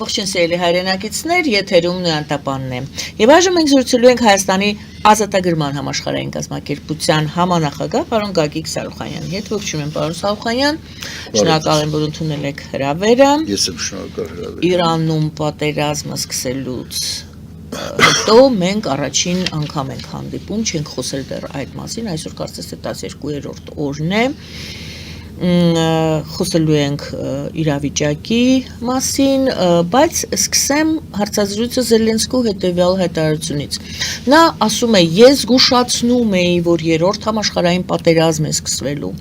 Ողջույն սիրելի հայրենակիցներ, եթերում Նոյանտապանն է։ Եվ այժմ մենք զրուցելու ենք Հայաստանի ազատագրման համաշխարհային կազմակերպության համանախագահ պարոն Գագիկ Սարուխանյանի հետ։ Ողջույն եմ պարոն Սարուխանյան։ Շնորհակալ եմ, որ ընդունել եք հրավերը։ Ես եմ շնորհակալ հրավերին։ Իրանում պատերազմը սկսելուց հետո մենք առաջին անգամ ենք հանդիպում, չենք խոսել դեռ այդ մասին, այսօր կարծես թե 12-րդ օրն է։ Խոսելու ենք իրավիճակի մասին, բայց սկսեմ հարցազրույցը Զելենսկու հետևյալ հայտարարությունից։ Նա ասում է, ես զգուշացնում էի, որ երրորդ համաշխարհային պատերազմ է սկսվելու։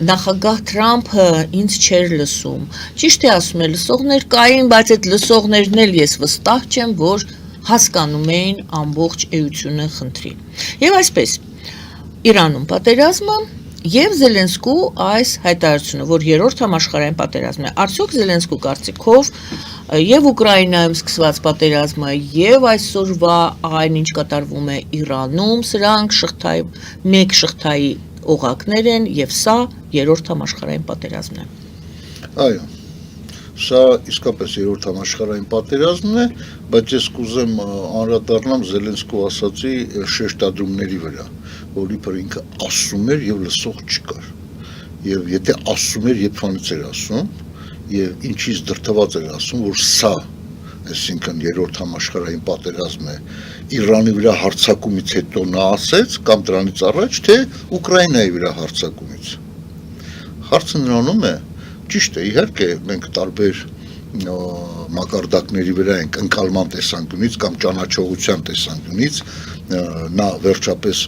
Նախագահ Թրամփը ինձ չէր լսում։ Ճիշտ է ասում է, լսողներ կային, բայց այդ լսողներն էլ ես վստահ չեմ, որ հասկանում էին ամբողջ էությունը խնդրի։ Եվ այսպես, Իրանում պատերազմը Եվ Զելենսկու այս հայտարարությունը, որ երրորդ համաշխարհային պատերազմն է, արդյոք Զելենսկու կարծիքով եւ Ուկրաինայում սկսված պատերազմը եւ այսօրվա այն ինչ կատարվում է Իրանում, սրանք մեկ շղթայի օղակներ են եւ սա երրորդ համաշխարհային պատերազմն է։ Այո, սա իսկապես երրորդ համաշխարհային պատերազմն է, բայց ես կուզեմ անդրադառնամ Զելենսկու ասացի շեշտադրումների վրա, որ իբր ինքը ասում էր եւ լսող չկար։ Եվ եթե ասում էր, երբանից էր ասում, եւ ինչից դրթված էր ասում, որ սա, այսինքն երրորդ համաշխարհային պատերազմն է, Իրանի վրա հարձակումից հետո նա ասեց, կամ դրանից առաջ, թե Ուկրաինայի վրա հարձակումից։ Հարցը նրանում է, ճիշտ է, իհարկե, մենք տարբեր մակարդակների վրա ենք ընկալման տեսանկյունից կամ ճանաչողության տեսանկյունից, նա վերջապես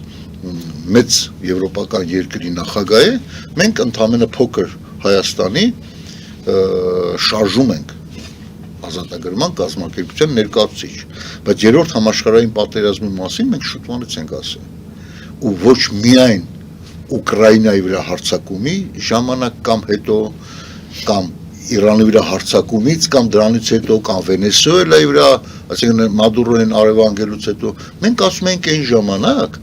մեծ եվրոպական երկրի նախագահ է, մենք ընդամենը փոքր Հայաստանի շարժում ենք ազատագրման կազմակերպության ներկայացուցիչ, բայց երրորդ համաշխարհային պատերազմի մասին մենք շուտվանից ենք ասել, ու ոչ միայն Ուկրաինայի վրա հարձակումի ժամանակ կամ հետո, կամ Իրանի վրա հարձակումից, կամ դրանից հետո, կամ Վենեսուելայի վրա, այսինքն Մադուրոն արևանգելուց հետո, մենք ասում ենք այն ժամանակ,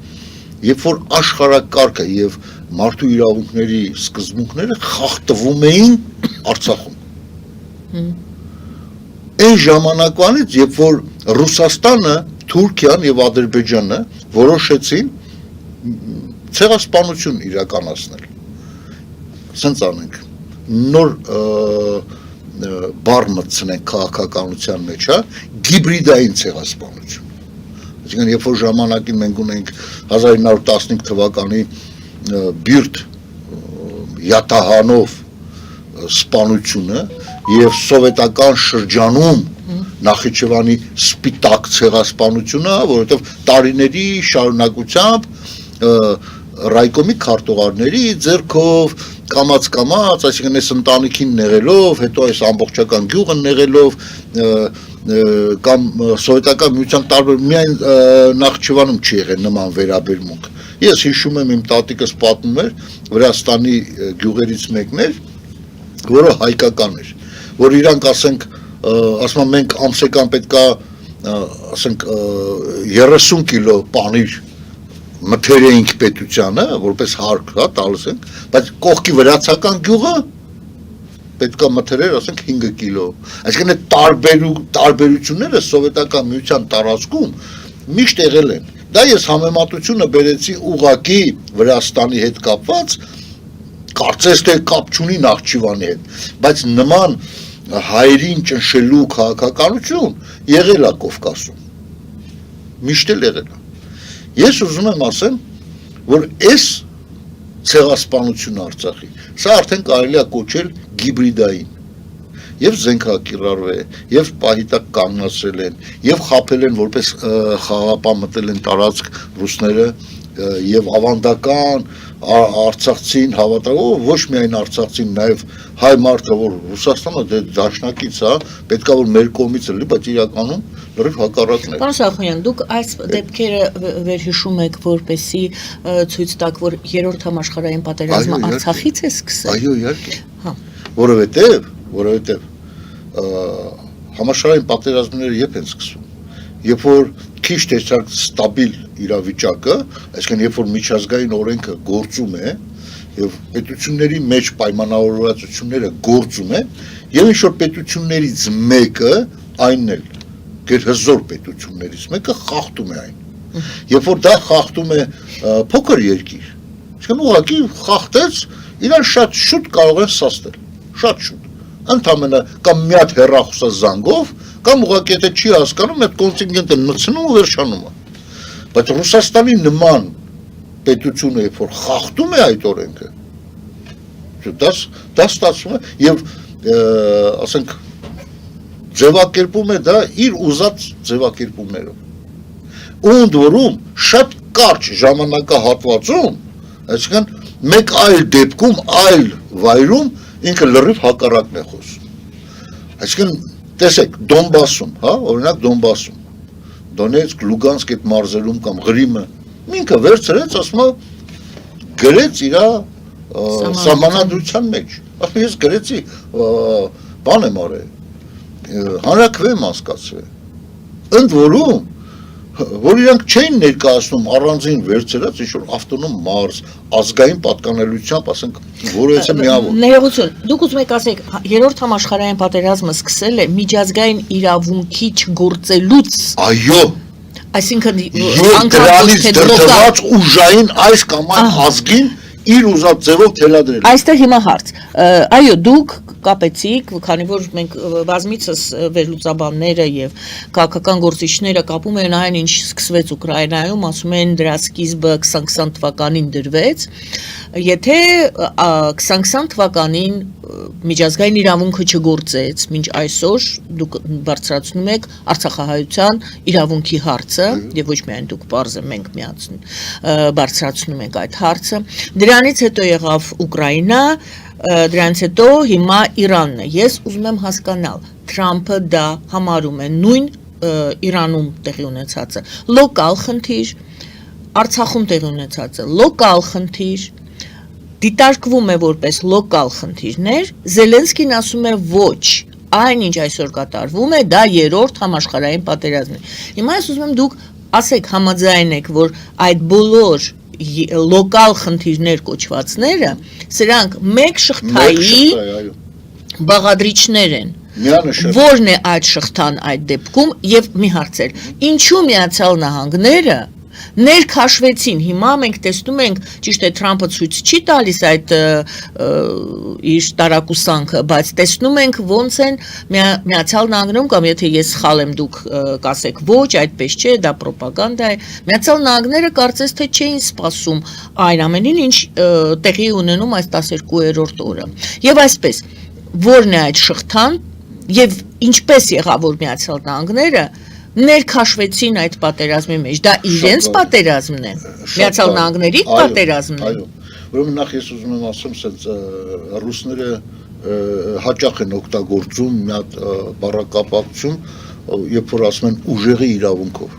երբ որ աշխարհակարգը եւ մարդու իրավունքների սկզբունքները խախտվում էին Արցախում։ Այն ժամանակվանից, երբ որ Ռուսաստանը, Թուրքիան եւ Ադրբեջանը որոշեցին ցեղասպանություն իրականացնել։ Սենց անենք, նոր բառ մտցնենք քաղաքականության մեջ, հիբրիդային ցեղասպանություն։ Այսինքն, երբ որ ժամանակին մենք ունենք 1915 թվականի բիրտ յատահանով սպանությունը եւ սովետական շրջանում Նախիջևանի սպիտակ ցեղասպանությունը, որովհետեւ տարիների շարունակությամբ ռայկոմի քարտուղարների ձեռքով կամած, այսինքն այս ընտանիքին նեղելով, հետո այս ամբողջական գյուղը նեղելով, կամ սովետական միության տարբեր միայն Նախիջևանում չի եղել նման վերաբերմունք։ Ես հիշում եմ իմ տատիկս պատմում էր Վրաստանի գյուղերից մեկն էր, որը հայկական էր, որ իրանք ասենք, ասում են մենք ամսական պետքա ասենք 30 կիլո պանիր մթերեինք պետությանը, որպես հարկ, տալիս ենք, բայց կողքի վրացական գյուղը պետքա մթերեր, ասենք 5 կիլո։ Այսինքն տարբերությունները սովետական միության տարածքում միշտ եղել են։ Դա ես համեմատությունը բերեցի ուղղակի Վրաստանի հետ կապված, կարծես թե կապ չունի Նախճիվանի հետ, բայց նման հայերին ճնշելու քաղաքականություն եղել է Կովկասում։ Միշտ էլ եղել է։ Ես ուզում եմ ասեմ, որ այս ցեղասպանությունը Արցախի, սա արդեն կարելի է կոչել հիբրիդային, եւ զենքակիրառվել, եւ պահիտակ կանգնացրել են, եւ խաբել են, որպես խաղապահ մտել են տարածք ռուսները, եւ ավանդական արցախցին հավատալով, ոչ միայն արցախցին, նաեւ հայ մարդը, որ Ռուսաստանը դաշնակից է, պետքա որ մեր կողմից լինի, բայց իրականում լրիվ հակառակն է։ Պարոն Սարուխանյան, դուք այս դեպքերը վերհիշում եք, որպեսզի ցույց տաք, որ երրորդ համաշխարհային պատերազմը Արցախից է սկսել։ Այո, իհարկե։ Որովհետև համաշխարհային պատերազմները երբ են սկսվում, երբ որ քիչ տեսակ ստաբիլ իրավիճակը, այսինքն երբ որ միջազգային օրենքը գործում է եւ պետությունների մեջ պայմանավորվածությունները գործում են եւ ինչ որ պետություններից մեկը այնն էլ գերհզոր պետություններից մեկը խախտում է այն երբ որ դա խախտում է փոքր երկիր այսինքն ուղղակի խախտեց իրան շատ շուտ կարող են սաստել շատ շուտ ընդամենը կամ մի հատ հեռախոսազանգով կամ ուղղակի եթե չի հասկանում այդ կոնտինգենտը մտցնում ու վերջանում է բայց Ռուսաստանի նման պետությունը երբ որ խախտում է այդ օրենքը դա ստացվում է եւ ասենք ձևակերպում է դա իր ուզած ձևակերպումներով ու ընդ որում շատ կարճ ժամանակահատվածում այսինքն մեկ այլ դեպքում այլ վայրում ինքը լրիվ հակառակն է խոսում այսինքն տեսեք Դոնբասում հա օրինակ Դոնբասում Դոնեցկ Լուգանսկ այդ մարզերում կամ Ղրիմը ինքը վերցրեց ասում է գրեց իր սահմանադրության մեջ ասում ես գրեցի բան եմ արել հանրաքվեմ անցկացրել ընդ որում որ իրանք չէին ներկայացնում առանձին վերցրած ինչ-որ ավտոնոմ մարզ ազգային պատկանելությամբ ասենք որովհետեւ միավոր ներողություն դուք ուզում եք ասեք երրորդ համաշխարհային պատերազմը սկսել է միջազգային իրավունքի չգործելուց այո այսինքն դրանից դրդված ուժային այս կամ այն ազգին իր ուզած ձևով թելադրել այստեղ հիմա հարց այո դուք կապեցիք քանի որ մենք բազմիցս վերլուծաբանները եւ քաղաքական գործիչները կապում են այն ինչ սկսվեց Ուկրաինայում ասում են դրա սկիզբը 2020 թվականին դրվեց եթե 2020 թվականին միջազգային իրավունքը չգործեց մինչ այսօր դուք բարձրացնում եք Արցախահայության իրավունքի հարցը եւ ոչ միայն դուք բարձր մենք միացնում բարձրացնում ենք այդ հարցը դրանից հետո եղավ Ուկրաինա դրանից հետո հիմա Իրանն է ես ուզում եմ հասկանալ Թրամփը դա համարում է նույն Իրանում տեղի ունեցածը լոկալ խնդիր Արցախում տեղի ունեցածը լոկալ խնդիր դիտարկվում է որպես լոկալ խնդիրներ Զելենսկին ասում է ոչ այնինչ այսօր կատարվում է դա երրորդ համաշխարհային պատերազմն է հիմա ես ուզում եմ դուք ասեք համաձայն եք որ այդ բոլոր լոկալ խնդիրներ կոչվածները սրանք մեկ շղթայի բաղադրիչներ են որն է այդ շղթան այդ դեպքում եւ մի հարցեր ինչու Միացյալ Նահանգները ներքաշվեցին հիմա մենք տեսնում ենք ճիշտ է Թրամփը ցույց չի տալիս այդ իր տարակուսանքը բայց տեսնում ենք ոնց են Միացյալ Նահանգներում կամ եթե ես սխալ եմ դուք կասեք ոչ այդպես չէ դա ռոպագանդա է Միացյալ Նահանգները կարծես թե չէին սպասում այն ամենին ինչ տեղի ունենում այս 12-րդ օրը եւ այսպես որն է այդ շղթան եւ ինչպես եղավ որ Միացյալ Նահանգները ներքաշվեցին այդ պատերազմի մեջ դա իրենց պատերազմն է Միացյալ Նահանգների պատերազմն է այո ուրեմն նախ ես ուզում եմ ասեմ ասած ռուսները հաճախ են օգտագործում մի հատ բառակապակցություն երբ որ ասում են ուժեղի իրավունքով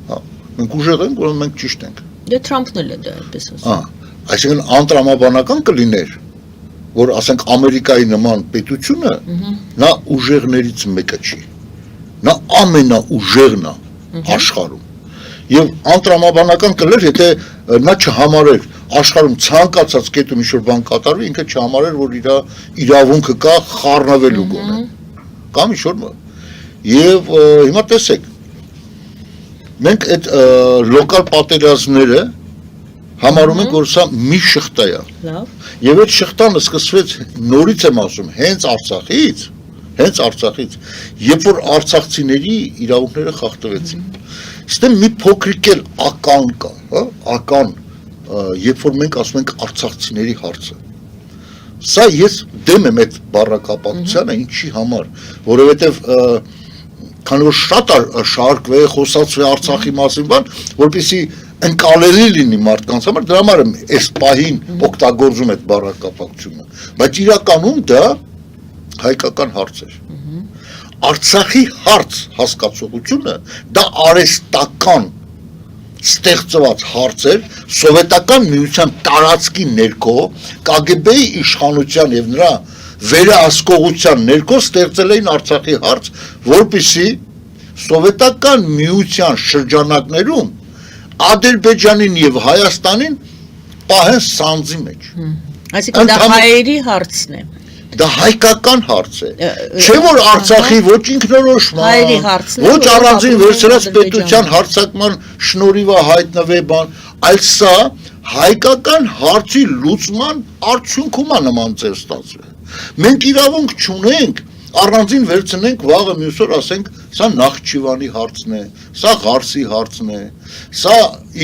հա մենք ուժեղ ենք ուրեմն մենք ճիշտ ենք դե Թրամփն էլ է դա այդպես ասում այսինքն անտրամաբանական կլիներ որ ասենք Ամերիկայի նման պետությունը նա ուժեղներից մեկը չի նա ամենաուժեղն է աշխարհում եւ անտրամաբանական կլեր եթե նա չհամարեր աշխարհում ցանկացած կետում ինչ որ բան կատարվի ինքը չհամարեր որ իր իրավունքը կա խառնվելու գոնե կամ ինչ որ եւ հիմա տեսեք մենք այդ լոկալ պատերազմները համարում ենք որ սա մի շղթա է լավ եւ այդ շղթան սկսվեց նորից եմ ասում հենց Արցախից, երբ որ արցախցիների իրավունքները խախտվեցին։ Ստե մի փոքրիկ էլ ական կա, հա, ական, երբ որ մենք ասում ենք արցախցիների հարցը։ Սա ես դեմ եմ այդ բառակապակցությանը, ինչի համար, որովհետև քանի որ շատ շարքվե, խոսացվե Արցախի մասին բան, որպեսզի ընկալելի լինի մարդկանց համար, դրա համար եմ այս պահին օգտագործում այդ բառակապակցությունը, բայց իրականում դա հայկական հարց էր։ Արցախի հարց հասկացողությունը դա արհեստական ստեղծված հարց էր սովետական միության տարածքի ներքո KGB-ի իշխանության եւ նրա վերահսկողության ներքո ստեղծել էին Արցախի հարց, որպեսզի սովետական միության շրջանակներում Ադրբեջանին եւ Հայաստանին պահեն սանձի մեջ։ Այսինքն դա հայերի հարցն է։ Դա հայկական հարց է։ Չէ որ Արցախի ոչ ինքնորոշման, ոչ առանձին վերցրած պետության հարձակման շնորհիվ հայտնվե բան, այլ սա հայկական հարցի լուծման արդյունքում է նման ձև ստացվել։ Մենք իրավունք չունենք առանձին վերցնենք վաղը մյուս օր ասենք սա Նախճիվանի հարցն է, սա Ղարսի հարցն է, սա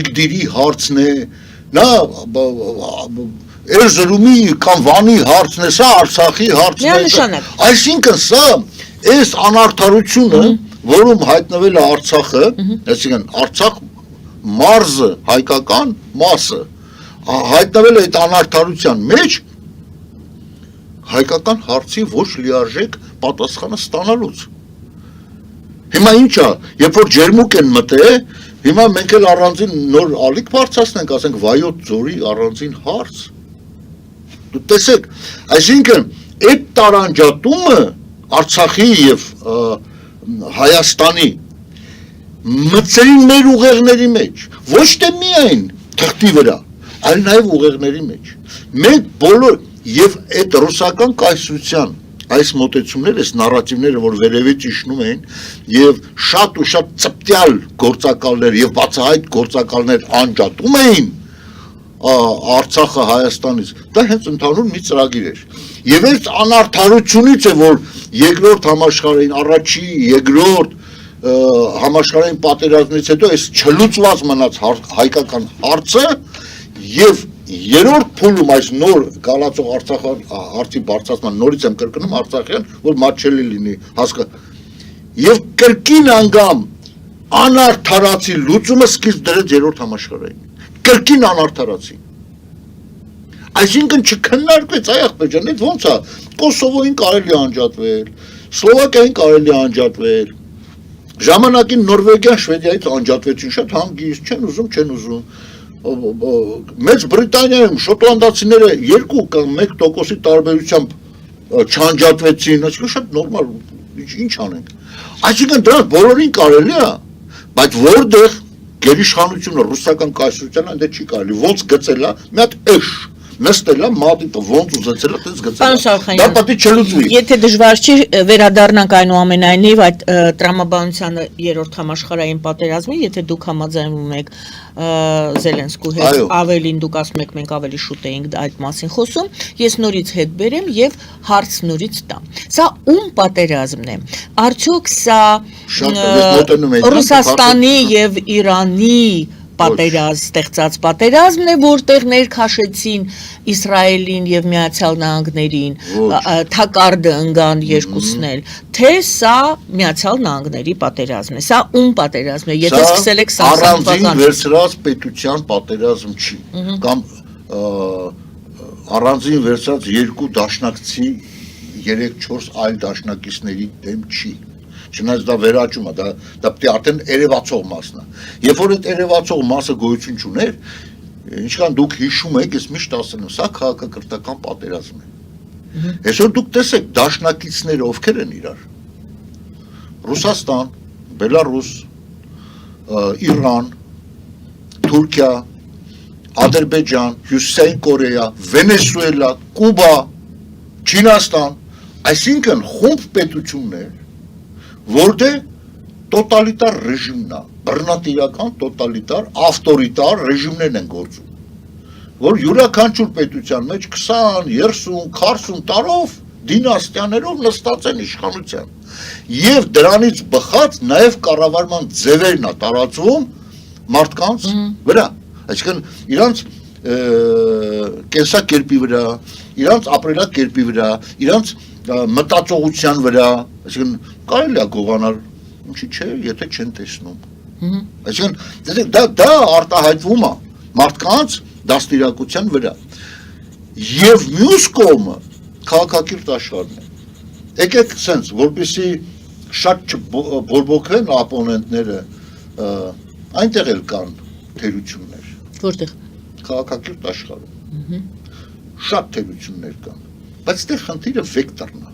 Իգդիրի հարցն է, նա Էրզրումի կամ Վանի հարցն է, սա Արցախի հարցն է։ Այսինքն սա այս անարդարությունը, որում հայտնվել է Արցախը, այսինքն Արցախ մարզը, հայկական մասը, հայտնվել է այդ անարդարության մեջ հայկական հարցի ոչ լիարժեք պատասխանը ստանալուց։ Հիմա ինչա, երբ որ ջերմուկ են մտել, հիմա մենք էլ առանձին նոր ալիք բարձրացնենք, ասենք Վայոց ձորի առանձին հարց։ Դու տեսեք, այսինքն այդ տարանջատումը Արցախի եւ Հայաստանի մտցրին մեր ուղեղների մեջ, ոչ թե միայն թղթի վրա, այլ նաեւ ուղեղների մեջ։ Մենք բոլոր եւ այդ ռուսական կայսրության այս մոտեցումները, այս նարատիվները, որ վերևից իջնում էին եւ շատ ու շատ ծպտյալ գործակալներ եւ բացահայտ գործակալներ անջատում էին Արցախը Հայաստանից, դա հենց ընդհանուր մի ծրագիր էր։ Եվ այս անարդարությունից է, որ երկրորդ համաշխարհային, առաջի, երկրորդ համաշխարհային պատերազմից հետո այս չլուծված մնաց հայկական հարցը եւ երրորդ փուլում այս նոր գալացող Արցախի հարցի բարձրացման նորից եմ կրկնում Արցախյան, որ մատչելի լինի հասկա։ Եվ կրկին անգամ անարդարացի լուծումը սկիզբ դրեց երրորդ համաշխարհային։ Կրկին անարդարացի։ Այսինքն չքննարկվեց այ ախպեջան, այդ ոնց է Կոսովոյին կարելի անջատվել, Սլովակիային կարելի անջատվել, ժամանակին Նորվեգիան, Շվեդիայից անջատվեցին շատ հանգիստ, չեն ուզում։ Մեծ Բրիտանիայում շոտլանդացիները 2 կամ 1% տարբերությամբ չանջատվեցին, այսինքն շատ նորմալ, ինչ անենք։ Այսինքն դրանց բոլորին կարելի է, բայց որտեղ գերիշխանությունը ռուսական կայսրության այնտեղ չի կարելի, ոնց գծելա, մի հատ էշ նստելա, մատիտը ոնց ուզեցելա, տես գծելա։ Դա պատի չլուծվի։ Եթե դժվար չի վերադառնանք այնուամենայնիվ այդ տրամաբանությանը երրորդ համաշխարհային պատերազմին, եթե դուք համաձայնվում եք Զելենսկու հետ, ավելին դուք ասում եք մենք ավելի շուտ էինք այդ մասին խոսում, ես նորից հետ բերեմ եւ հարց նորից տամ։ Սա ում պատերազմն է։ Արդյոք սա Ռուսաստանի եւ Իրանի ստեղծած պատերազմն է, որտեղ ներքաշեցին Իսրայելին եւ Միացյալ Նահանգներին, թակարդը ընկան երկուսն էլ, թե սա Միացյալ Նահանգների պատերազմն է, սա ում պատերազմն է, եթե սկսել եք առանձին վերցրած պետության պատերազմ չի, կամ առանձին վերցրած երկու դաշնակցի 3-4 այլ դաշնակիցների դեմ չի։ Չնայած դա վերաճում է, դա պետք է արդեն երևացող մասն է։ Երբ որ այդ երևացող մասը գոյություն չուներ, ինչքան դուք հիշում եք, ես միշտ ասում եմ, սա քաղաքակրթական պատերազմ է։ Այսօր դուք տեսեք դաշնակիցները ովքեր են իրար։ Ռուսաստան, Բելարուս, Իրան, Թուրքիա, Ադրբեջան, Հյուսիսային Կորեա, Վենեսուելա, Կուբա, Չինաստան, այսինքն խումբ պետություններ, որտեղ տոտալիտար ռեժիմն է, բռնատիրական տոտալիտար, ավտորիտար ռեժիմներն են գործում, որ յուրաքանչյուր պետության մեջ 20, 30, 40 տարով դինաստիաներով նստած են իշխանության։ Եվ դրանից բխած նաև կառավարման ձևերն է տարածվում մարդկանց վրա, այսինքն իրանց կենսակերպի վրա, իրանց ապրելակերպի վրա, իրանց մտածողության վրա, այսինքն կարելի է գողանալ, ինչի՞ չէ, եթե չեն տեսնում։ Այսինքն դա արտահայտվում է մարդկանց դաստիարակության վրա։ Եվ մյուս կողմը քաղաքակիրթ աշխարհն է։ Եկեք sense, որպեսզի շատ չբորբոքվեն ապոնենտները, այնտեղ էլ կան թերություններ։ Որտեղ քաղաքակիրթ աշխարհում շատ թերություններ կան, բայց դե խնդիրը վեկտորն է։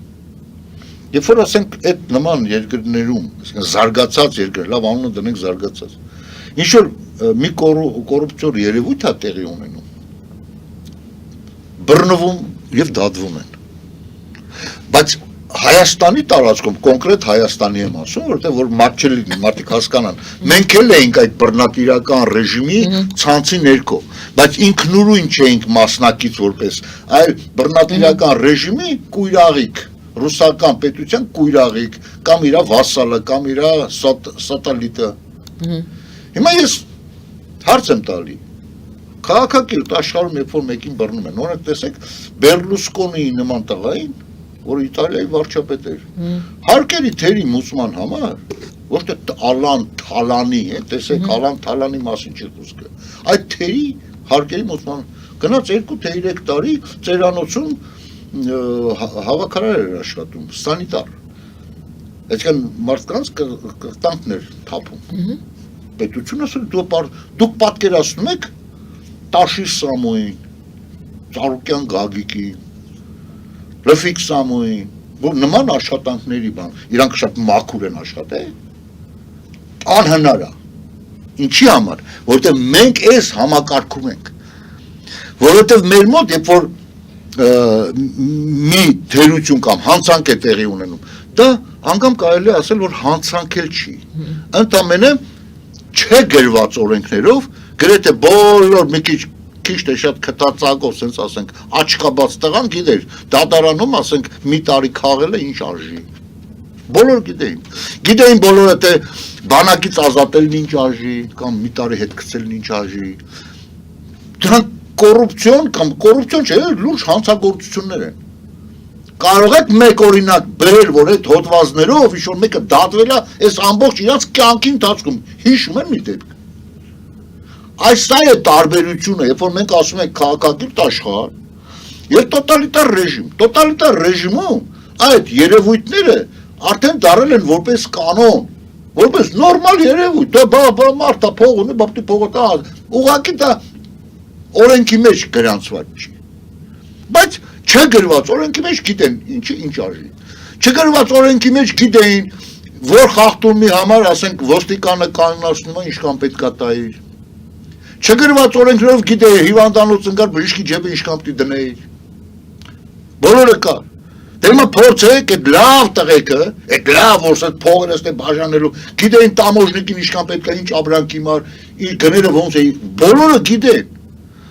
Երբ որ ասենք այդ նման երկրներում, այսինքն զարգացած երկրներ, լավ անունը դնենք զարգացած, ինչ որ մի կոռուպցիոն երևույթ է տեղի ունենում, բռնվում եւ դատվում են։ Բայց Հայաստանի տարածքում, կոնկրետ Հայաստանի եմ ասում, որտեղ որ մարդիկ հասկանան, մենք էլ էինք այդ բռնատիրական ռեժիմի ցանցի ներքո, բայց ինքնուրույն չէինք մասնակից որպես, այլ բռնատիրական ռեժիմի կույրաղիկ, ռուսական պետության կույրաղիկ, կամ իր վասալը, կամ իր սատելիտը։ Հիմա ես հարց եմ տալի, քաղաքակիրթ աշխարհում երբ որ մեկին բռնում են, օրինակ տեսեք Բերլուսկոնիի նման տղային, որ Իտալիայի վարչապետ էր, հարկերի թերի մուսման համար, ոչ թե Ալան Թալանի, տեսեք Ալան Թալանի մասին չի խոսքը, այդ թերի հարկերի մուսման, գնաց 2-3 տարի ծերանոցում հավաքարար էր աշխատում, սանիտար, այսինքն մարդկանց կտանքներ թափում, պետությունը ասել դուք պատկերացնում եք Տաշիր Սամոյին, Ծառուկյան Գագիկին, Լեֆիկ Սամոյին, որ նման աշխատանքների բան, իրանք շատ մաքուր են աշխատել, անհնար է, ինչի համար, որովհետև մենք այս համակարգում ենք, որովհետև մեր մոտ, երբ որ մի թերություն կամ հանցանք է տեղի ունենում, դա անգամ կարելի ասել, որ հանցանքել չի, ընդամենը չէ գրված օրենքներով, գրեթե բոլոր մի քիչ թե շատ քթածակով, ասենք ասենք, աչքաբաց տղան գիտեր, դատարանում ասենք մի տարի խաղելը ինչ արժի։ Բոլոր գիտեին բոլորը թե բանակից ազատելն ինչ արժի, կամ մի տարի հետ գցելն ինչ արժի։ Դրանք կոռուպցիոն կամ կոռուպցիոն չէ, լուրջ հանցագործություններ են։ Կարող եք մեկ օրինակ բերել, որ այդ հոդվածներով ինչ-որ մեկը դատվել է, այս ամբողջ իրանց կյանքի ընթացքում հիշում են մի դեպք։ Այս սա է տարբերությունը, երբ որ մենք ասում ենք քաղաքակիրթ աշխարհ եւ տոտալիտար ռեժիմում այդ երևույթները արդեն դարել են որպես կանոն, որպես նորմալ երևույթ, դա մարդա փող ունի, բապտի փողը տա, ուղղակի դա օրենքի մեջ գրանցված չի։ Բայց չգրված օրենքի մեջ գիտեն ինչ արժի։ Չգրված օրենքի մեջ գիտեին, որ խախտումի համար, ասենք, ոստիկանը կանոնացնում է ինչքան պետքա տայր։ Չգրված օրենքներով գիտեի հիվանդանոց ընկար բժիշկի ջեբը ինչքան պիտի դնեիր։ Բոլորը կար։ Դե հիմա փորձեք այդ լավ տղեկը, այդ լավ որ այդ փողերը ստե բաժանելու, գիտեին տամոժնիկին ինչքան պետքա ինչ ապրանքի մար, իր գները ոնց է, բոլորը գիտեն։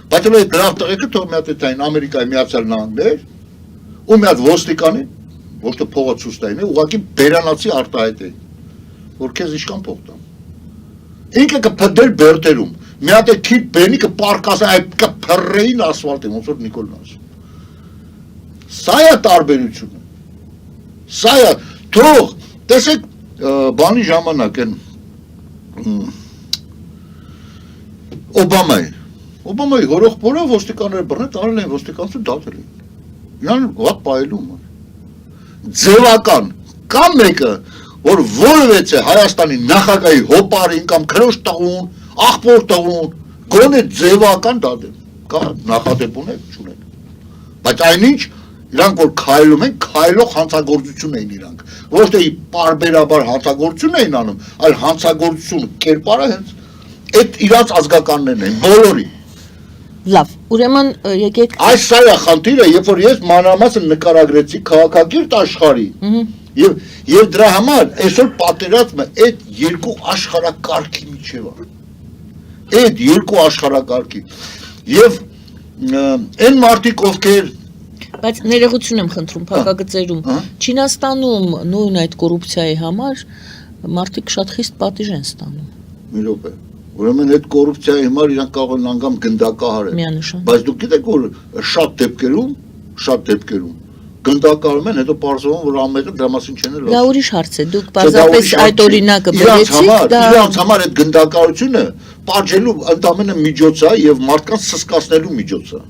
Բայց այդ լավ տղեկը թող մի հատ այն Ամերիկայի Միացյալ Նահանգներ, ու մի հատ ոստիկանի, ոչ թե փողը ցույց տային, ուղղակի բերանացի արտահայտել, որ քեզ ինչքան փող տամ։ Ինքը կփդեր բերտերում։ Մի հատ է քիթ բենի կպարկաս այդ կփռեին ասֆալտի, ոնց որ Նիկոլն ասում։ Սա է տարբերությունը։ Սա է, թող, տեսեք, բանի ժամանակ են Օբամայի հորոխբորը ոստիկանները բռնել, տարել են ոստիկանություն դատել են։ Իրան վատ պայելում է։ Ձևական, կամ մեկը, որ որևէ Հայաստանի նախագահի հոպարին կամ քրոջ տղուն, աղբոր տղուն, գոնե ձևական դատել, կա նախադեպ ունեք, չունեք։ Բայց այնինչ, իրանք որ քայլում են, քայլող հանցագործություն էին իրանք, ոչ թե պարբերաբար հանցագործություն էին անում, այլ հանցագործություն կերպարը հենց այդ իրանց ազգականներն են, բոլորի։ Լավ, ուրեմն եկեք Այս սա է խնդիրը, երբ որ ես մանրամասն նկարագրեցի քաղաքակիրթ աշխարհի, եւ դրա համար այսօր պատերազմը այդ երկու աշխարհակարգի միջև է։ Այդ երկու աշխարհակարգի եւ այն մարդիկ ովքեր Բայց ներողություն եմ խնդրում փակագծերում Չինաստանում նույն այդ կոռուպցիայի համար մարդիկ շատ խիստ պատիժ են ստանում։ Մի րոպե Ուրեմն այդ կոռուպցիայի համար իրանք կարող են անգամ գնդակահարել։ Բայց դուք գիտեք որ շատ դեպքերում գնդակահարում են, հետո պարզվում որ ամենը դրա մասին չեն լսում։ Դա ուրիշ հարց է, դուք պարզապես այդ օրինակը բերեցիք, դա իրանց համար այդ գնդակահարությունը պատժելու ընդամենը միջոց է եւ մարդկանց սսկացնելու միջոց է։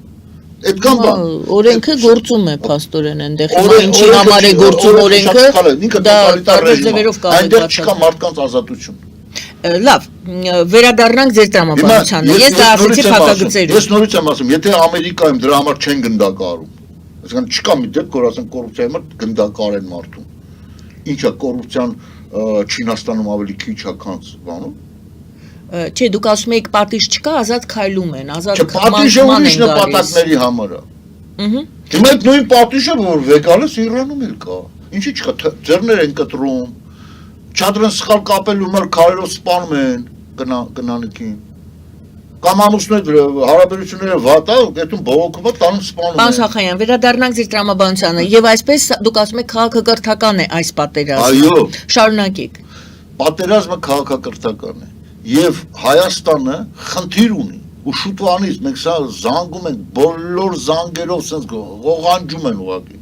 Այդքան բան օրենքը գործում է փաստորեն այնտեղ հիմա ինչի համար է գործում օրենքը դա ձևերով կարող է այնտեղ չկա մարդկանց ազատություն։ Լավ, վերադառնանք ձեր տրամաբանությանը։ Ես դա ասեցի փակագծերում։ Ես նորից եմ ասում, եթե Ամերիկայում դրա համար չեն գնդակահարում, այսինքն չկա մի դեպք, որ ասեն կոռուպցիայի համար գնդակահարեն մարդուն։ Ինչա կոռուպցիան Չինաստանում ավելի քիչ է, քան բանում։ Չէ, դուք ասում եք պատիժ չկա, ազատ քայլում են, ազատ պատիժը ուրիշ նպատակների համար է։ Հիմա այդ նույն պատիժը, որ վեգանս Իրանում էլ կա։ Ինչի՞ չկա, ձեռներ են կտրում, չադրեն սխալ կապելու մար քարերով սպանում են կնանիքին։ Կամ ամուսնու հարաբերությունները վատ է, այդում բողոքումը տանում սպանում են։ Պարոն Շախոյան, վերադառնանք ձեր տրամաբանությանը, եւ այսպես դուք ասում եք քաղաքակրթական է այս պատերազմը։ Այո։ Շարունակեք։ Պատերազմը քաղաքակրթական է եւ Հայաստանը խնդիր ունի ու շուտվանից մենք սա զանգում ենք բոլոր զանգերով sense ողանջում են ուղղակի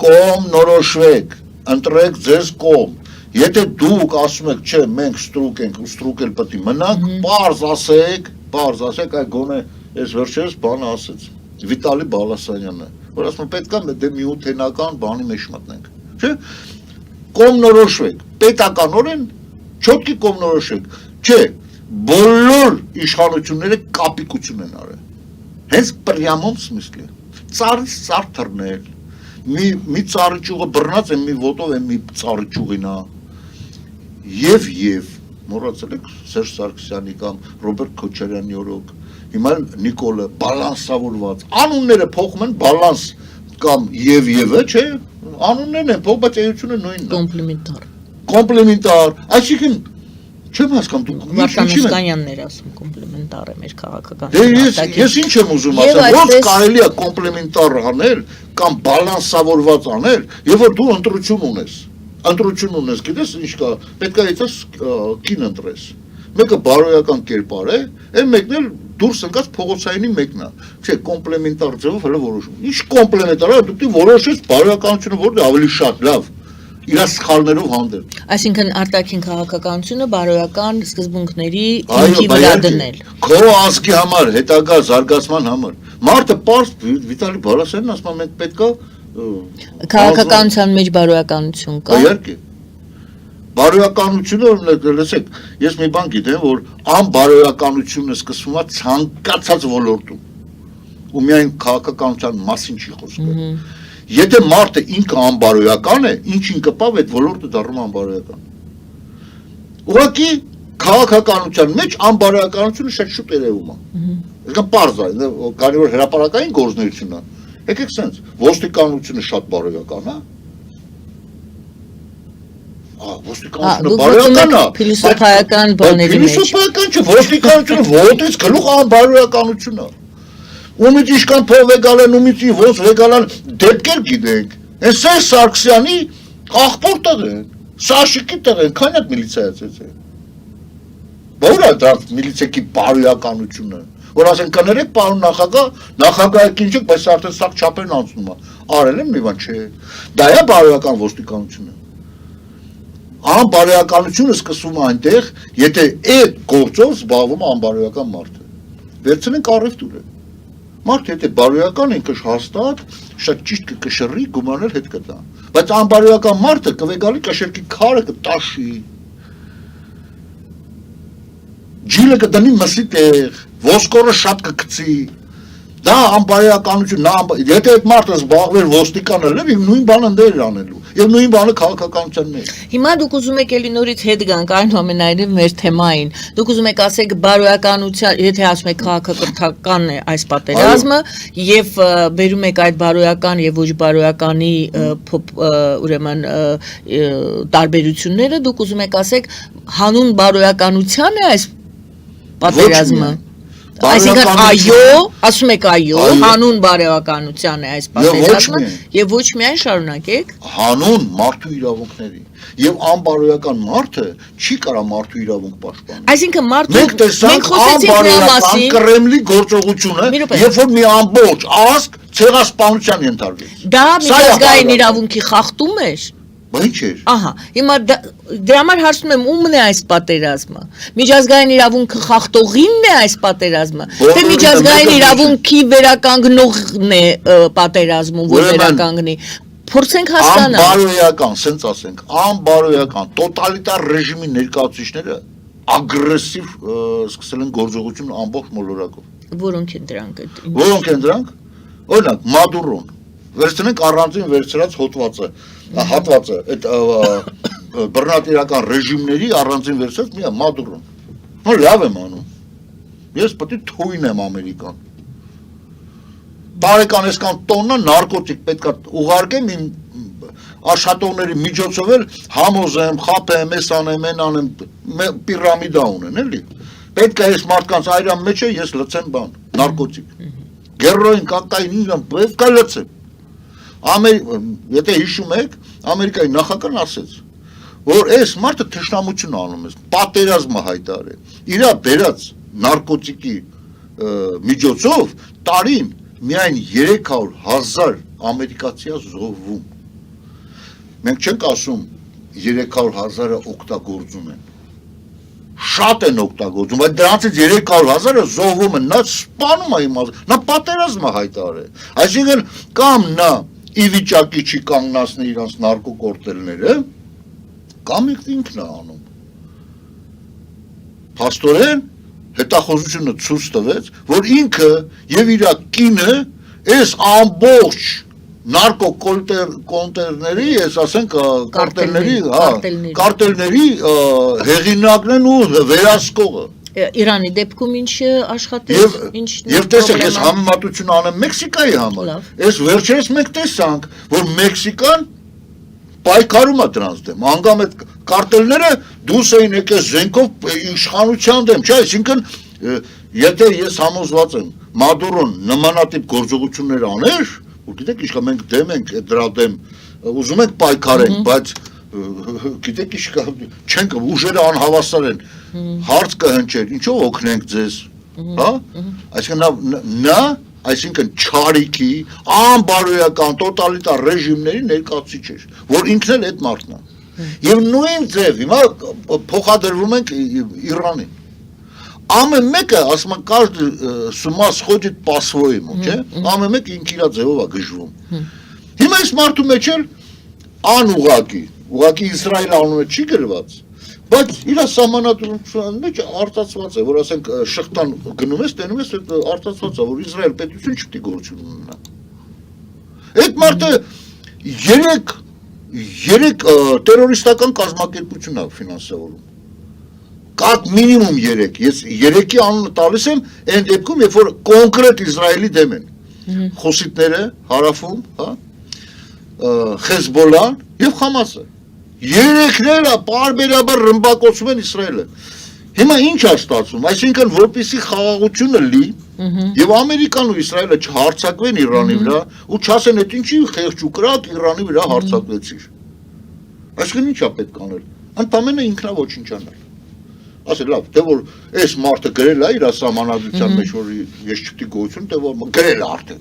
կողմ նորոշվեք ընտրեք ձեզ կողմ եթե դուք ասում եք չէ մենք ստրուկ ենք ու ստրուկել պետք է մնանք բարձ ասեք այ գոնե այս վերջերս բանը ասեց Վիտալի Բալասանյանը որ ասում պետք է դե միութենական բանի մեջ մտնենք չէ կողմ նորոշվեք պետականորեն չոտքի կողմ նորոշվեք չէ բոլոր իշխանությունները կապիկություն են արել հենց պրյամոմ սմիսլի ծառից ծառ թռնել մի ծառի ճյուղը բռնած է մի ոտով է մի ծառի ճյուղին է եւ մոռացել եք Սերժ Սարգսյանի կամ Ռոբերտ Քոչարյանի օրոք հիմա Նիկոլը բալանսավորված անունները փոխում են բալանս կամ եւը չէ անուններն են փոխ բայց էությունը նույնն է կոմպլեմենտար այսինքն չեմ հասկանում դուք Վարդան Օսկանյանն էր ասում կոմպլեմենտար է մեր քաղաքական դե ես ինչ եմ ուզում ասել ոնց կարելի է կոմպլեմենտար անել կամ բալանսավորված անել եւ որ դու ընտրություն ունես գիտես ինչ կա պետք է այդպես կին ընտրես մեկը բարոյական կերպար է այն մեկն էլ դուրս ընկած փողոցայինի մեկն է չէ կոմպլեմենտար ձևով հələ որոշում ինչ կոմպլեմենտար է դու որոշես բարոյականությունը որն է ավելի շատ լավ իր սխալներով հանդեպ այսինքն արտաքին քաղաքականությունը բարոյական սկզբունքների հիմքի վրա դնել քո ազգի համար հետագա զարգացման համար մարդը պարզ Վիտալի Բալասյանն ասում է մենք պետքա քաղաքականության մեջ բարոյականություն կա իհարկե բարոյականությունը լսեք ես մի բան գիտեմ որ անբարոյականությունը սկսվում է ցանկացած ոլորտում ու միայն քաղաքականության մասին չի խոսքը Եթե մարդը ինքը անբարոյական է, ինչին կպավ այդ ոլորտը դառնում անբարոյական։ Ուղղակի քաղաքականության մեջ անբարոյականությունը շատ շուտ երևում է։ Այսինքն պարզ է, քանի որ հրապարակային գործունեությունն է։ Եկեք sense, ոստիկանությունը շատ բարոյական է։ Ոստիկանությունը բարոյական է։ Փիլիսոփայական բաների մեջ։ Փիլիսոփայական չէ, ոստիկանությունը ոտից գլուխ անբարոյականություն է։ Ումից իշքան փող վեգալեն, ումից ոնց վեգալան դեպքեր գիտենք։ Այս Սարգսյանի աղբորտը են, Սաշիկի տղեն, քանի հատ միլիցիայացեց է։ Որ է դա միլիցեքի բարոյականությունը, որ ասեն կներեք պարոն նախագահը քինչեք, բայց արդեն սաղ չափերն անցնում է։ Արել են մի բան չէ։ Դա է բարոյական ոստիկանությունը։ Անբարոյականությունը սկսվում է այնտեղ, եթե այդ գործով զբաղվում է անբարոյական մարդը։ Վերցնենք առևտուրը։ Մարդը եթե բարոյական ինքը հաստատ շատ ճիշտ կկշռի գումարներ հետ կտա բայց անբարոյական մարդը կվեգալի կշերքի քարը կտաշի ջիլը կդնի մսի տեղ ոսկորը շատ կգցի դա անբարոյականություն եթե այդ մարդը զբաղվեր ոստիկանը լավ նույն բանը դեր անելու եւ նույն բանը քաղաքականության մեջ Հիմա դուք ուզում եք էլի նորից հետ գանք այնուամենայնիվ մեր թեմային դուք ուզում եք ասեք բարոյականության եթե ասում եք քաղաքակրթականն է այս պատերազմը եւ բերում եք այդ բարոյական եւ ոչ բարոյականի ուրեմն տարբերությունները դուք ուզում եք ասեք հանուն բարոյականության է այս պատերազմը Այսինքն այո, ասում եք այո, հանուն բարոյականության է այս պատերազմը եւ ոչ միայն շարունակեք հանուն մարդու իրավունքների եւ անբարոյական մարդը չի կարա մարդու իրավունք պաշտպանել Այսինքն մարդու մենք տեսանք անբարոյական Կրեմլի գործողությունը երբ որ մի ամբողջ ազգ ցեղասպանության ենթարկվեց Դա միջազգային իրավունքի խախտում էր Ինչ էր Ահա, հիմա դրա համար հարցնում եմ ումն է այս պատերազմը Միջազգային իրավունքը խախտողինն է այս պատերազմը Թե միջազգային իրավունքի վերականգնողն է պատերազմում որ վերականգնի Փորձենք հասկանալ Անբարոյական, սենց ասենք, անբարոյական տոտալիտար ռեժիմի ներկայացուցիչները ագրեսիվ սկսել են գործողություն ամբողջ մոլորակով Որոնք են դրանք Որոնք են դրանք Օրինակ Մադուրոն Վերցնենք առանձին վերցրած հատվածը այդ բռնատիրական ռեժիմների առանձին վերցրած մի Մադուրոն Հա լավ եմ անում Ես պետք է թույն եմ Ամերիկան տարեկան այսքան տոննա նարկոտիկ պետք է ուղարկեմ իմ աշխատողների միջոցով էլ համոզեմ, խափեմ, այս անեմ, այն անեմ, պիրամիդա ունեն, էլի։ Պետք է այս մարդկանց այրան մեջ է ես լցեմ բան, նարկոտիկ։ Գերոին, կոկային իրան պետք է լցեմ։ Եթե հիշում եք, Ամերիկայի նախագահն ասեց, որ այս մարդը թշնամություն անում է, պատերազմը հայտարարել։ Իրա բերած նարկոտիկի միջոցով տարին միայն 300,000 ամերիկացիա զոհվում։ Մենք չենք ասում 300,000-ը օգտագործում են։ Շատ են օգտագործում, բայց դրանցից 300,000-ը զոհվում են, նա սպանում է իմ, նա պատերազմը հայտարարել։ Այսինքն կամ նա ի վիճակի չի կանգնացնել իրանց նարկոկորտելները, կամ ինքն է անում։ Փաստորեն հետախուզությունը ցույց տվեց, որ ինքը եւ իր կինը այս ամբողջ նարկոկոնտերների, այս ասենք կարտելների հեղինակն են ու վերահսկողը։ Իրանի դեպքում ինչ աշխատեց, ինչ Եվ տեսեք, ես համեմատություն անեմ Մեքսիկայի համար։ Այս վերջերս մենք տեսանք, որ Մեքսիկան պայքարում է դրանց դեմ, անգամ այդ կարտելները դուրս էին եկել զենքով իշխանության դեմ, չէ, այսինքն եթե ես համոզված եմ Մադուրոն նմանատիպ գործողություններ աներ, ու գիտեք ինչ կա, մենք դեմ ենք դրա դեմ, ուզում ենք պայքարենք, բայց գիտեք ինչ կա, չենք ուժերը անհավասար են, հարց կհնչեր, ինչով օգնենք ձեզ, հա, այսինքն չարիքի, անբարոյական, տոտալիտար ռեժիմների ներկայացուցիչ էր, որ ինքն էլ այդ մարդն է։ Եվ նույն ձև հիմա փոխադրվում ենք Իրանին։ Ամեն մեկը, ասում են, каждый с ума сходит по-своему, չէ՞։ Ամեն մեկ ինքն իր ձևով է գժվում։ Հիմա այս մարդու մեջ էլ ուղղակի Իսրայել անունը չի գրված, բայց իր սահմանադրության մեջ արտացված է, որ ասենք շղթան գնում ես, տենում ես, արտացված է, որ Իսրայել պետություն չպետք է գործություն ունենա։ Այդ մարդը երեք տերորիստական կազմակերպություն է ֆինանսավորում։ Կատ մինիմում 3, ես 3-ի անունը տալիս եմ այն դեպքում, երբ որ կոնկրետ Իսրայելի դեմ են։ Խոսիտները, Հարավում, հա, Խեզբոլան եւ Խամասը։ Երեքները պարբերաբար ռմբակոծում են Իսրայելը։ Հիմա ինչ է ստացվում, այսինքն որպեսզի խաղաղությունը լի եւ Ամերիկան ու Իսրայելը չհարցակվեն Իրանի վրա ու չասեն այդ ինչի խեղճ ու կրակ Իրանի վրա հարձակվեցիր։ Այսինքն ինչ է պետք անել։ Ընդամենը ինքնա ոչինչ անել։ Ասել լավ, դե որ այս մարդը գրել է իր սահմանադրության մեջ, որ ես չպետք է գոյություն, դե որ գրել է արդեն։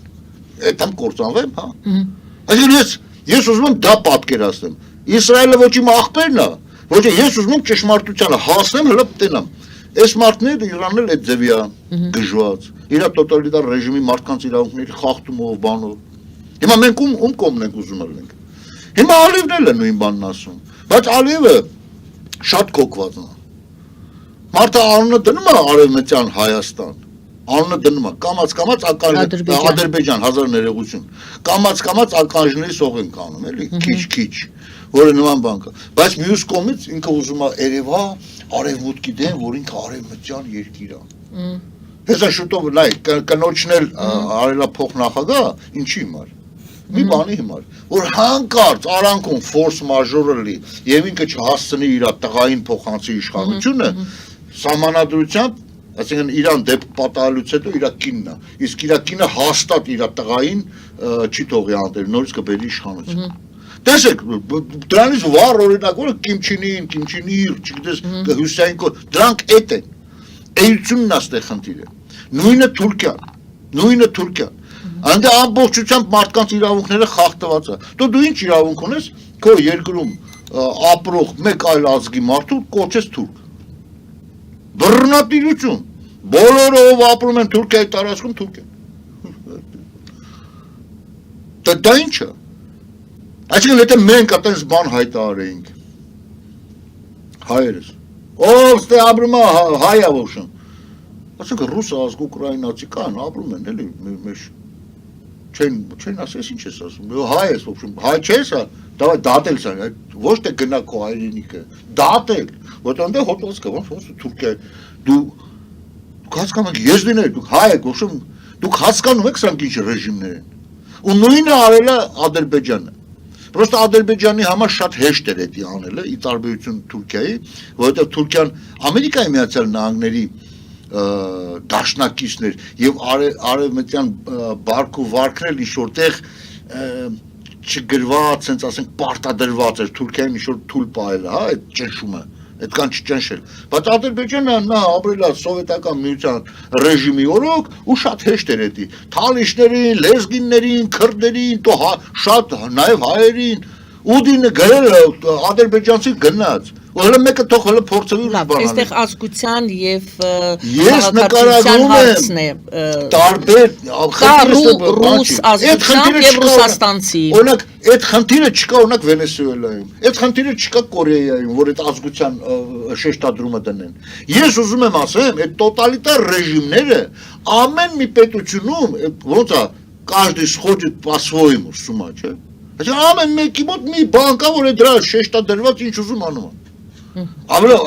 Այդտեղ կործանվեմ, հա։ Այսինքն ես ուզում եմ դա պատկերացնեմ։ Իսրայելը ոչ իմ աղբերն է, ոչ ես ուզում եմ ճշմարտությանը հասնեմ, հələ տենամ։ Այս մարդները Իրանն էլ այդ ձևի է գժված։ Իր տոտալիտար ռեժիմի մարդկանց իրավունքների խախտումով, բանով։ Հիմա մենք ում կողմն ենք ուզում ելնենք։ Հիմա Ալիևն էլ է նույն բանն ասում, բայց Ալիևը շատ կոկված է։ Մարդը անունը դնում է Արևմտյան Հայաստան, անունը դնում է կամաց Ադրբեջան, հազար ներողություն, կամաց ականջների սող են կանում, էլի, քիչ, որը նման բան կա, բայց մյուս կողմից ինքը ուզում է երևա արևմուտքի դեմ, որ ինքը արևմտյան երկիր է։ Հեսա շուտով նայ, կնոջն էլ արելա փոխնախագահ, ինչի հիմար։ Մի բանի հիմար, որ հանկարծ արանքում ֆորս մաժորը լի եւ ինքը չհասցնի իր տղային փոխանցի իշխանությունը, սահմանադրությամբ, այսինքն իրան դեպք պատահելուց հետո իր կինն է, իսկ իր կինը հաստատ իր տղային չի թողի անտեր, նորից կբերի իշխանություն։ Տեսեք, դրանից վառ օրինակ, որ Կիմ Չեն Իր, չգիտես, Հյուսեյն Կոչ, դրանք էդ են, էությունն է ստեղ խնդիրը, նույնը Թուրքիան, այնտեղ ամբողջությամբ մարդկանց իրավունքները խախտված է, դու ինչ իրավունք ունես, քո երկրում ապրող մեկ այլ ազգի մարդու կոչես թուրք, բռնատիրություն, բոլորով ապրում են Թուրքիայի տարածքում Թուրքիան, դա ինչ է, այսինքն եթե մենք այդպես բան հայտարարեինք, հայերս, ով ստե ապրում է հայ է ոչն, այսինքն ռուս ազգ ուկրաինացի կան, ապրում են, էլի, մեջ, չեն ասես ինչ ես ասում, հայ ես, հայ չես, դատել սան, ոչ թե գնա քո հայրենիքը, դատել, որ այնտեղ հոտված կա, ոնց Թուրքիա, դու հասկանում ես լինել, դու հայ եք, ոչմ Դուք հասկանում եք սրանք ինչ ռեժիմներ են։ Ու նույնը արել է Ադրբեջանը։ Պրոստը Ադրբեջանի համար շատ հեշտ էր դա անելը, ի տարբերություն Թուրքիայի, որովհետև Թուրքիան Ամերիկայի Միացյալ Նահանգների դաշնակիցներ եւ արևմտյան բարգ ու վարկրել ինչ որտեղ չգրված, ասենք ասենք պարտադրված էր Թուրքիային ինչ որ թույլ պահել, հա, այդ ճնշումը, այդքան չճնշել։ Բայց Ադրբեջանը նա ապրել է սովետական միության ռեժիմի օրոք ու շատ հեշտ էր դա։ Թալիշներին, լեզգիններին, քրդերին, то շատ նաեւ հայերին Ուդինը գրել ադրբեջանցի գնաց։ Հələ մեկը թող հələ փորձելու բան։ Այստեղ ազգության եւ ես նկարագրում եմ տարբեր ռուս ազգության եւ ռուսաստանցի։ Օրինակ այդ խնդիրը չկա օրինակ Վենեսուելայում, այդ խնդիրը չկա Կորեայում, որ այդ ազգության շեշտադրումը դնեն։ Ես ուզում եմ ասեմ, այդ տոտալիտար ռեժիմները ամեն մի պետությունում ոնց է каждый сходит по-своему с ума, չէ՞։ Ամեն մեկի մոտ մի բան կա, որ դրա շեշտադրված ինչ ուզում անում է։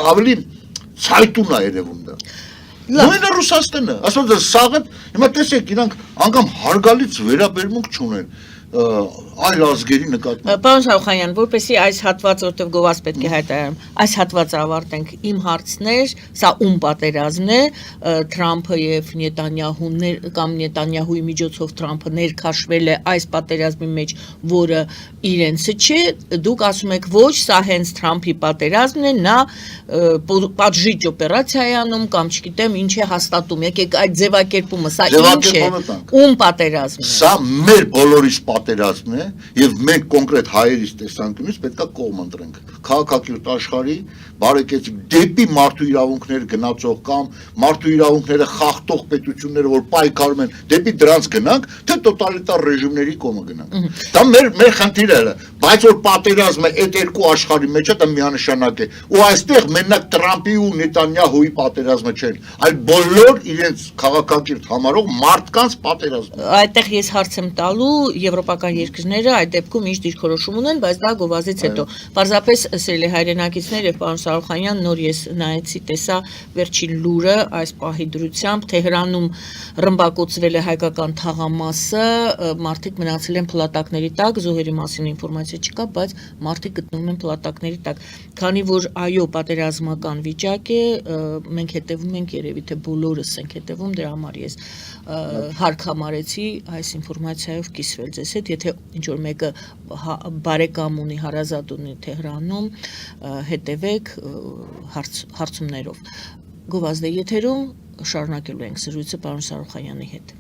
Ավելի ցայտուն է երևում դա։ Նույնը Ռուսաստանը, ասած սաղը, հիմա տեսեք, իրանք անգամ հարգալից վերաբերմունք չունեն այլ ազգերի նկատմամբ։ Պարոն Շահուխանյան, որպեսզի այս հատվածը, որտեղ գովաց պետք է հայտարարեմ, այս հատվածը ավարտենք, իմ հարցն էր, սա ում պատերազմն է, Թրամփը եւ Նետանյահուն կամ Նետանյահուի միջոցով Թրամփը ներքաշվել է այս պատերազմի մեջ, որը իրենցը չէ, դուք ասում եք ոչ, սա հենց Թրամփի պատերազմն է, նա պատժիչ օպերացիա է անում կամ չգիտեմ ինչ է հաստատում, եկեք այդ ձևակերպումը, սա ինչ է, ում պատերազմն է։ Սա մեր բոլորիս պատերազմն է եւ մենք կոնկրետ հայերից տեսանկյունից պետքա կողմ ընտրենք քաղաքակիրթ աշխարհի բարեկեցիկ դեպի մարդու իրավունքներ գնացող կամ մարդու իրավունքները խախտող պետությունները որ պայքարում են դեպի դրանց գնանք թե տոտալիտար ռեժիմների կողմը գնանք դա մեր խնդիրը է բայց որ պատերազմը այդ երկու աշխարհի մեջ է դա միանշանակ է ու այստեղ մենակ Տրամփի ու Նետանյահուի պատերազմը չեն այլ բոլոր իրենց քաղաքակիրթ համարող մարդկանց պատերազմը այդտեղ ես հարց եմ տալու եվրոպական երկրները այդ դեպքում ինչ դիրքորոշում ունեն բայց դա գովազից հետո պարզապես սիրելի հայրենակիցներ եւ պարոն Շահուխանյան նոր ես նայեցի տեսա վերջին լուրը այս պահի դրությամբ Թեհրանում ռմբակոծվել է հայկական թաղամասը մարդիկ մնացել են փլատակների տակ զոհերի մասին ինֆորմացիա չկա բայց մարդիկ գտնվում են փլատակների տակ քանի որ այո պատերազմական վիճակ է մենք հետևում ենք երևի թե բոլորս ենք հետևում դրա համար ես հարկ համարեցի այս ինֆորմացիայով կիսվել ձեզ հետ եթե ինչ որ մեկը բարեկամ ունի հարազատ ունի Թեհրանում հետևեք հարցումներով գովազդի եթերում շարունակելու ենք զրույցը պարոն Շահուխանյանի հետ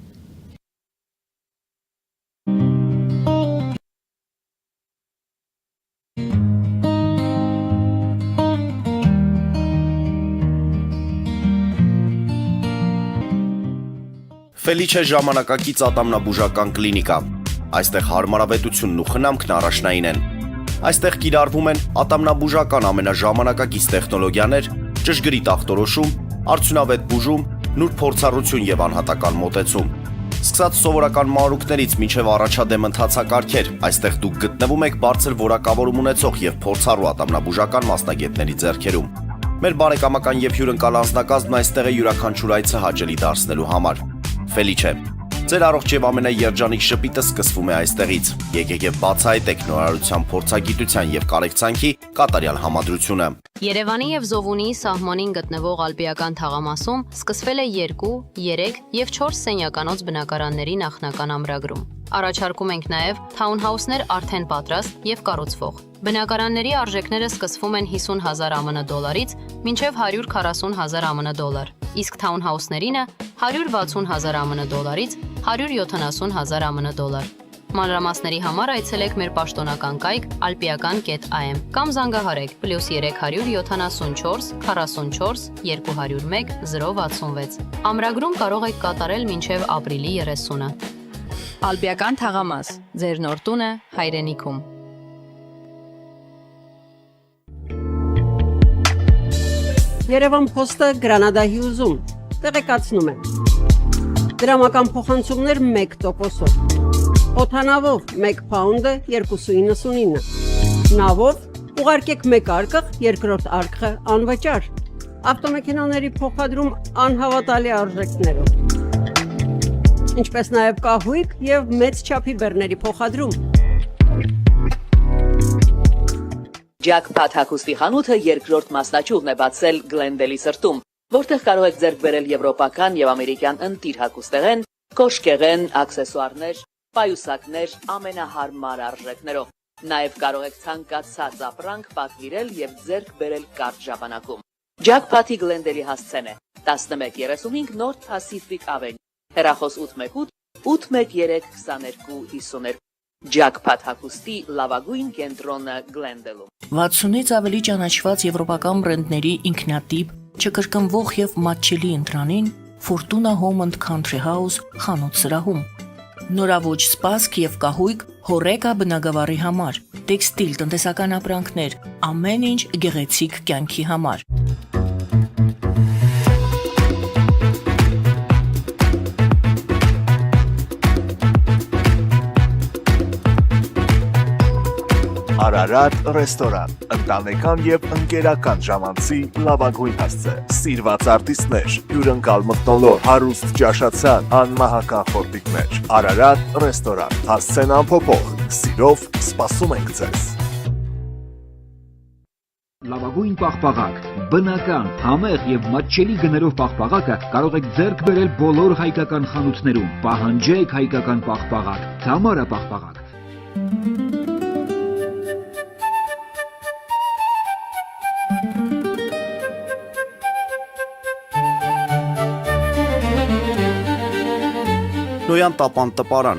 Ֆելիչե ժամանակակից ատամնաբուժական կլինիկա Այստեղ հարմարավետությունն ու խնամքն առաջնային են Այստեղ կիրառվում են ատամնաբուժական ամենաժամանակակից տեխնոլոգիաներ, ճշգրիտ ախտորոշում, արդյունավետ բուժում, նուրբ փորձառություն եւ անհատական մոտեցում։ Սկսած սովորական մանրուքներից մինչև առաջադեմ ընթացակարգեր, այստեղ դուք գտնվում եք բարձր որակավորում ունեցող եւ փորձառու ատամնաբուժական մասնագետների ձեռքերում։ Մեր բարեկամական եւ հյուրընկալ անձնակազմն այստեղ է յուրաքանչյուր այցը հաճելի դարձնելու համար։ Ֆելիչե Ձեր առողջ եւ ամենաերջանիկ շպիտը սկսվում է այստեղից։ Եկեք եւ բացահայտեք նորարարության փորձագիտության եւ կարեկցանքի կատարյալ համադրությունը։ Երևանի եւ Զովունի սահմանին գտնվող ալպիական թաղամասում սկսվել է 2, 3 եւ 4 սենյականոց բնակարանների նախնական ամրագրում։ Առաջարկում ենք նաեւ թաունհաուսներ արդեն պատրաստ եւ կառուցվող։ Բնակարանների արժեքները սկսվում են 50,000 ԱՄՆ դոլարից մինչև 140,000 ԱՄՆ դոլար, իսկ թաունհաուսներինը 160,000 ԱՄՆ դոլարից 170,000 ԱՄՆ դոլար։ Մանրամասների համար այցելեք մեր պաշտոնական կայք alpiakan.am կամ զանգահարեք +374 44 201 066։ Ամրագրում կարող եք կատարել մինչև ապրիլի 30-ը։ Ալպիական թաղամաս, ձեր նոր տունը հայրենիքում։ Երևան փոստը Գրանադայի ուզում, տեղեկացնում եմ։ Դրամական փոխանցումներ 1%-ով։ Օդանավով 1 պաունդը 2.99։ Նավով ուղարկեք 1 արկղ, երկրորդ արկղը անվճար։ Ավտոմեքենաների փոխադրում անհավատալի արժեքներով։ ինչպես նաև կահույք եւ մեծ չափի բեռների փոխադրում։ Jackpot հագուստի խանութը երկրորդ մասնաճյուղն է բացել Գլենդելի սրտում, որտեղ կարող եք ձեռք բերել եվրոպական եւ ամերիկյան ընտիր հագուստեղեն, կոշկեղեն, աքսեսուարներ, պայուսակներ ամենահարմար արժեքներով։ Նաև կարող եք ցանկացած ապրանք պատվիրել եւ ձեռք բերել կարճ ժամանակում։ Jackpot-ի Գլենդելի հասցեն է 1135 North Pacific Avenue, հեռախոս 818 813 2252։ Jackpot հագուստի լավագույն կենտրոնը Գլենդելում։ 60-ից ավելի ճանաչված եվրոպական բրենդների ինքնատիպ, չկրկնվող եւ մատչելի ընտրանին Fortuna Home and Country House խանութ սրահում։ Նորաոճ սպասք եւ կահույք հորեկա բնագավառի համար, տեքստիլ, տնտեսական ապրանքներ, ամեն ինչ գեղեցիկ կյանքի համար։ Արարատ ռեստորան, ընտանեկան եւ ընկերական ժամանցի լավագույն հասցե, սիրված արտիստներ, հյուրընկալ մթնոլորտ, հարուստ ճաշացան, անմահական խորտիկներ, Արարատ ռեստորան, հասցեն անփոփոխ, սիրով սպասում ենք ձեզ։ Լավագույն պաղպաղակ, բնական, համեղ եւ մատչելի գներով պաղպաղակը կարող եք ձեռք բերել բոլոր հայկական խանութներում։ Պահանջեք հայկական պաղպաղակ, Թամարա պաղպաղակ։ Նոյան տապան տպարան,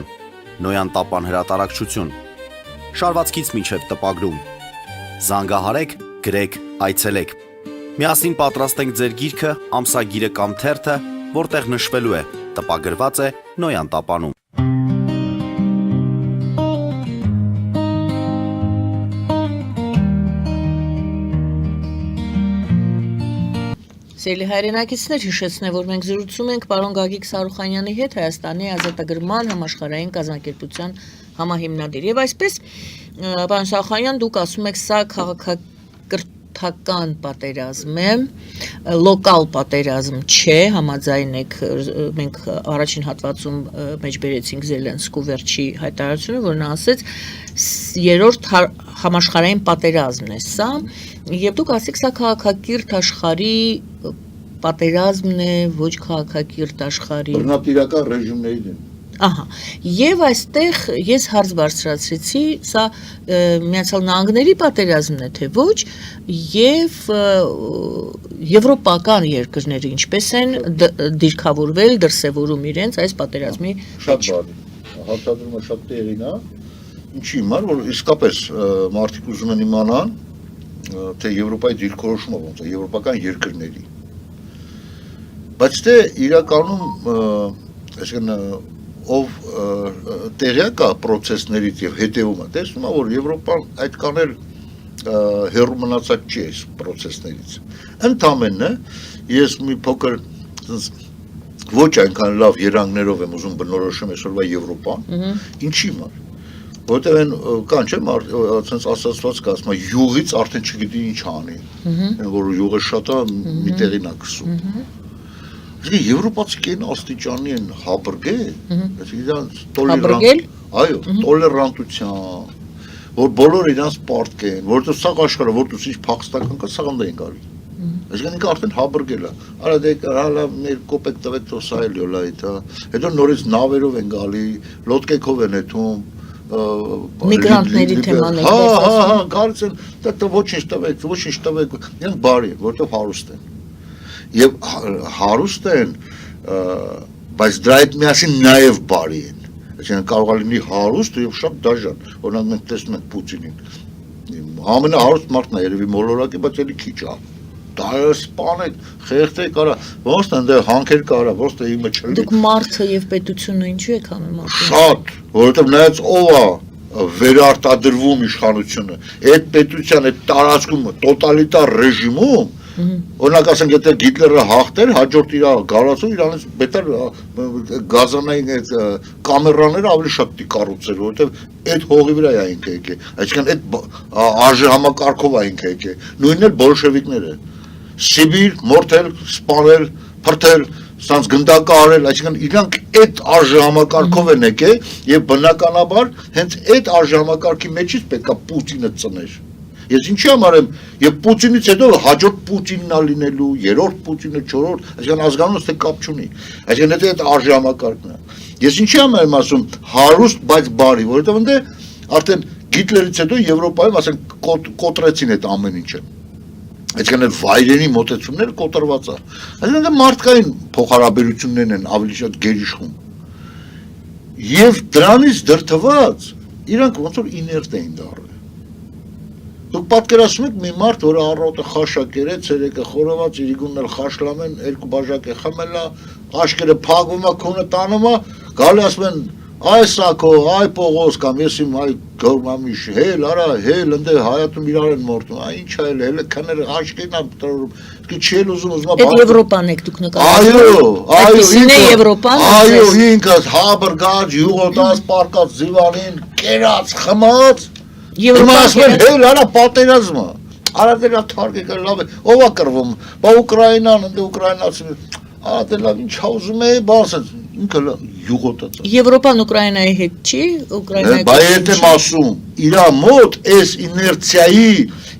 Նոյան տապան հրատարակչություն, շարվածքից մինչև տպագրում, զանգահարեք, գրեք, այցելեք, միասին պատրաստենք ձեր գիրքը, ամսագիրը կամ թերթը, որտեղ նշվելու է, տպագրված է Նոյան տապանում։ Սիրելի հայրենակիցներ, հիշեցնեմ, որ մենք զրուցում ենք պարոն Գագիկ Սարուխանյանի հետ, Հայաստանի ազատագրման համաշխարհային կազմակերպության համահիմնադիր։ Եվ այսպես, պարոն Սարուխանյան, դուք ասում եք, սա քաղաքակրթական պատերազմ է, լոկալ պատերազմ չէ, համաձայն եք, մենք առաջին հատվածում մեջ բերեցինք Զելենսկու վերջի հայտարարությունը, որ նա ասեց, երրորդ համաշխարհային պատերազմն է սա, եւ դուք ասեք, սա քաղաքակիրթ աշխարհի պատերազմն է, ոչ քաղաքակիրթ աշխարհի բռնատիրական ռեժիմների դեմ։ Ահա, եւ այստեղ ես հարց բարձրացրեցի, սա Միացյալ Նահանգների պատերազմն է, թե ոչ, եւ եվրոպական երկրները ինչպես են դիրքավորվել, դրսևորում իրենց այս պատերազմի Շատ բարի։ Հարտադրումը շատ տեղին է։ Ինչի համար, որ իսկապես մարդիկ ուզում են իմանան, թե Եվրոպայի դիրքորոշումը ոնց է, եվրոպական երկրների։ Բայց դե իրականում, այսինքն ով տեղյակ է process-ներից եւ հետեւում է, տեսնում է, որ Եվրոպան այդքան էլ հեռու մնացած չի այս process-ներից։ Ընդամենը ես մի փոքր ոչ այնքան լավ երանգներով եմ ուզում բնորոշեմ այսօրվա Եվրոպան, ինչի համար։ Որտեղ են կան չէ, ասենց ասացված կա, ասում է յուղից արդեն չգիտի ինչ անի, որ յուղը շատ է մի տեղին է գցում։ Իսկ եվրոպացիքն աստիճանի են հաբրգել, իրանց Հաբրգել։ Այո, տոլերանտության, որ բոլորը իրանց պարտքեն, որովհետև սա աշխարհը, որտուց ինչ փախստական կա, սաղ ընդային գալի։ Այսինքն ինքը արդեն հաբրգել է։ Արա դե հալա մեր կոպեկ տվեք թող սա էլ յոլայիտ, հետո նորից նավերով են գալի, լոդկեքով են եթում Միգրանտների թեման է։ Հա, գալիս են, դա ոչինչ տվեք, իրենք բարի են, որտեղ հարուստ են։ Եվ հարուստ են, բայց դրա հետ միասին նաև բարի են։ Այսինքն կարող է լինի հարուստ եւ շատ դաժան։ Օրինակ մենք տեսնում ենք Պուտինին։ Ամենահարուստ մարդն է երևի մոլորակի, բայց էլի քիչ է։ Դա սպանեք, խեղդեք արա, ոնց է դե հանքեր կարա, ոնց է իմը չլինի։ Դուք մարդը եւ պետությունը ինչու եք անում մարդը։ Շատ, որովհետեւ նայած ով է վերարտադրվում իշխանությունը, այդ պետության այդ տարածքում տոտալիտար ռեժիմում, օրինակ ասենք եթե Հիտլերը հաղթեր, հաջորդ իր գալացու իրանից բետար գազանային այդ կամերաները ավելի շատ դի կառուցել, որովհետեւ այդ հողի վրա է ինքը եկել, այսինքն այդ արժե համակարգով է ինքը եկել, նույնն էլ բոլշևիկները Սիբիր, մորթել, սպանել, փրթել, սանց գնդակարել, այսինքն իրանք այդ արժեհամակարգով են եկել եւ բնականաբար հենց այդ արժեհամակարգի մեջից պետքա Պուտինը ծներ։ Ես ինչի համար եմ, եւ Պուտինից հետո հաջորդ Պուտինն է լինելու, երրորդ Պուտինը, չորրորդ, այսինքն ազգանունց թե կապ չունի։ Այսինքն այդ արժեհամակարգն է։ Ես ինչի համար եմ ասում հարուստ, բայց բարի, որովհետեւ ընդ արդեն Գիտլերից հետո Եվրոպայում, ասենք, կոտրեցին այդ ամեն ինչը։ Այսինքն այդ վայրենի մոտեցումները կոտրված է։ Այսինքն մարդկային փոխհարաբերություններն են ավելի շատ գերիշխում։ Եվ դրանից դրդված իրանք ոնց որ իներտ էին դառել։ Դուք պատկերացնում եք մի մարդ, որը առավոտը խաշա կերեց, երեկը խորոված, իրիկունն էլ խաշլամեն, երկու բաժակ է խմելա, աշկերը փակվում է, քոնը տանում է, գալի ասում են Այ Սակո, այ Պողոս կամ ես իմ այ գորմամիշ, հել, արա, հել, ընդ հայատում իրար են մորտում, այ ինչ այլ, հելը քներ աշկերն է տրորում, իսկ չի ուզում Այդ Եվրոպան եք դուք նկարագրում։ Այո, ինքը հաբրգաջ, յուղոտած, պարկած զիվանին, կերած, խմած, Եվրոպան հել, արա պատերազմը, արա դրա թարգեկը լավ է, ով է կռվում, բա Ուկրաինան, ընդ ուկրաինացի, արա դե լավ ինչ ուզում է, բասած ինքը յուղոտած։ Եվրոպան Ուկրաինայի հետ չի, Ուկրաինայի։ Բայց այդ եմ ասում, իրա մոտ այս իներցիայի,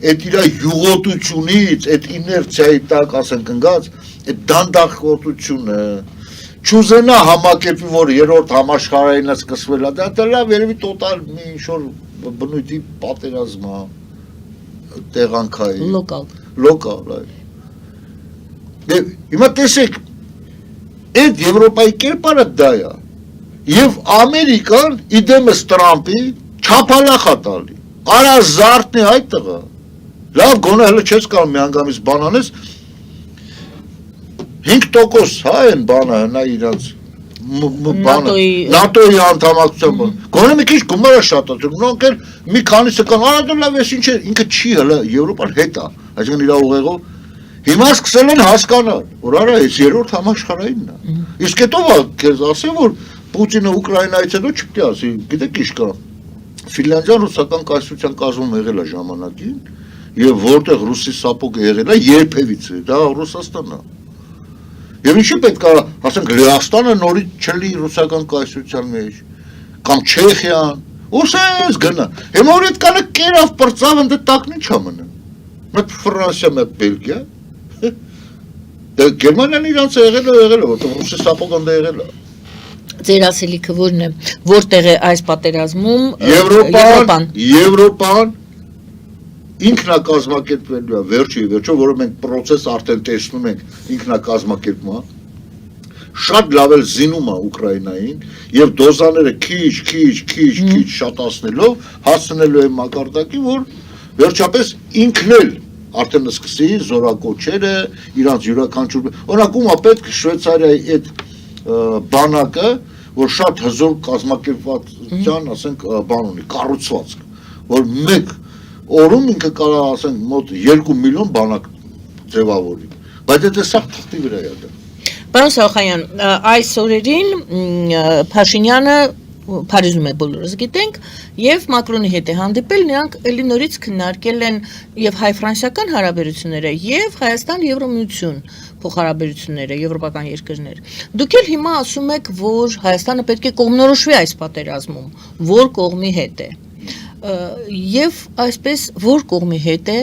այդ իրա յուղոտությունից, այդ իներցիայի տակ ասենք ընկած, այդ դանդաղորդությունը, չուզենա համակերպի, որ երրորդ համաշխարհայինը սկսվել է, դա լավ երևի տոտալ մի ինչ-որ բնույթի պատերազմ է, տեղանքային։ Լոկալ, այ։ Դե հիմա տեսեք Այդ Եվրոպայի կերպարը դա է, և Ամերիկան իդեմս Տրամպի չապալախ է տալի, արա զարդն է այդ տղա, լավ գոնե հլը չես կարող մի անգամից բան անես, 5% հա են բանը հնա իրանց նատոյի անդամակցության բան, գոնե մի քիչ գումարը շատացում, նոնք էլ մի քանիսը կան, արա դա լավ ես ինչ է, ինքը չի հլը Եվրոպան հետ է, այսինքն իրա ուղեղով Հիմա սկսել են հասկանալ, որ արա այս երրորդ համաշխարհայինն է։ Իսկ հետո քեզ ասեմ, որ Պուտինը Ուկրաինայից հետո չպետք է ասի, գիտեք ինչ կա։ Ֆինլանդիան ռուսական կայսրության կազմում եղել է ժամանակին, եւ որտեղ ռուսի սապոգը եղել է երբևիցե, դա Ռուսաստանն է։ Եվ ինչի պետք է, ասենք Լեհաստանը նորից չլի ռուսական կայսրության մեջ, կամ Չեխիան, ուսես գնա։ Հիմա որ այդ կանը կերավ բրծավ ընդ տակն ինչ է մնում։ Մեկ Ֆրանսիա, մեկ Բելգիա Գերմանիան իրանց եղել է, որտեղ ռուսի սապոգն դա եղել է։ Ձեր ասելիքը որն է, որտեղ է այս պատերազմում Եվրոպան ինքնակազմակերպվելու է, վերջո, որը մենք պրոցես արդեն տեսնում ենք ինքնակազմակերպումը, շատ լավ էլ զինում է Ուկրաինային եւ դոզաները քիչ շատացնելով հասնելու է մակարդակի, որ վերջապես ինքն էլ արդեն սկսի զորակոչերը, իրանց յուրաքանչյուր, օրինակ ում է պետք Շվեյցարիայի այդ բանակը, որ շատ հզոր կազմակերպվածության, ասենք, բան ունի, կառուցվածք, որ մեկ օրում ինքը կարող ասենք մոտ 2 միլիոն բանակ ձևավորի, բայց դա սա թղթի վրա է դա։ Պարոն Սալխանյան, այս օրերին Փաշինյանը Փարիզում է բոլորս գիտենք եւ Մակրոնի հետ է հանդիպել, նրանք ելի նորից քննարկել են եւ հայ-ֆրանսիական հարաբերությունները եւ Հայաստան-Եվրոմիություն փոխհարաբերությունները, եվրոպական երկրներ։ Դուք էլ հիմա ասում եք, որ Հայաստանը պետք է կողմնորոշվի այս պատերազմում, որ կողմի հետ է։ Եվ այսպես որ կողմի հետ է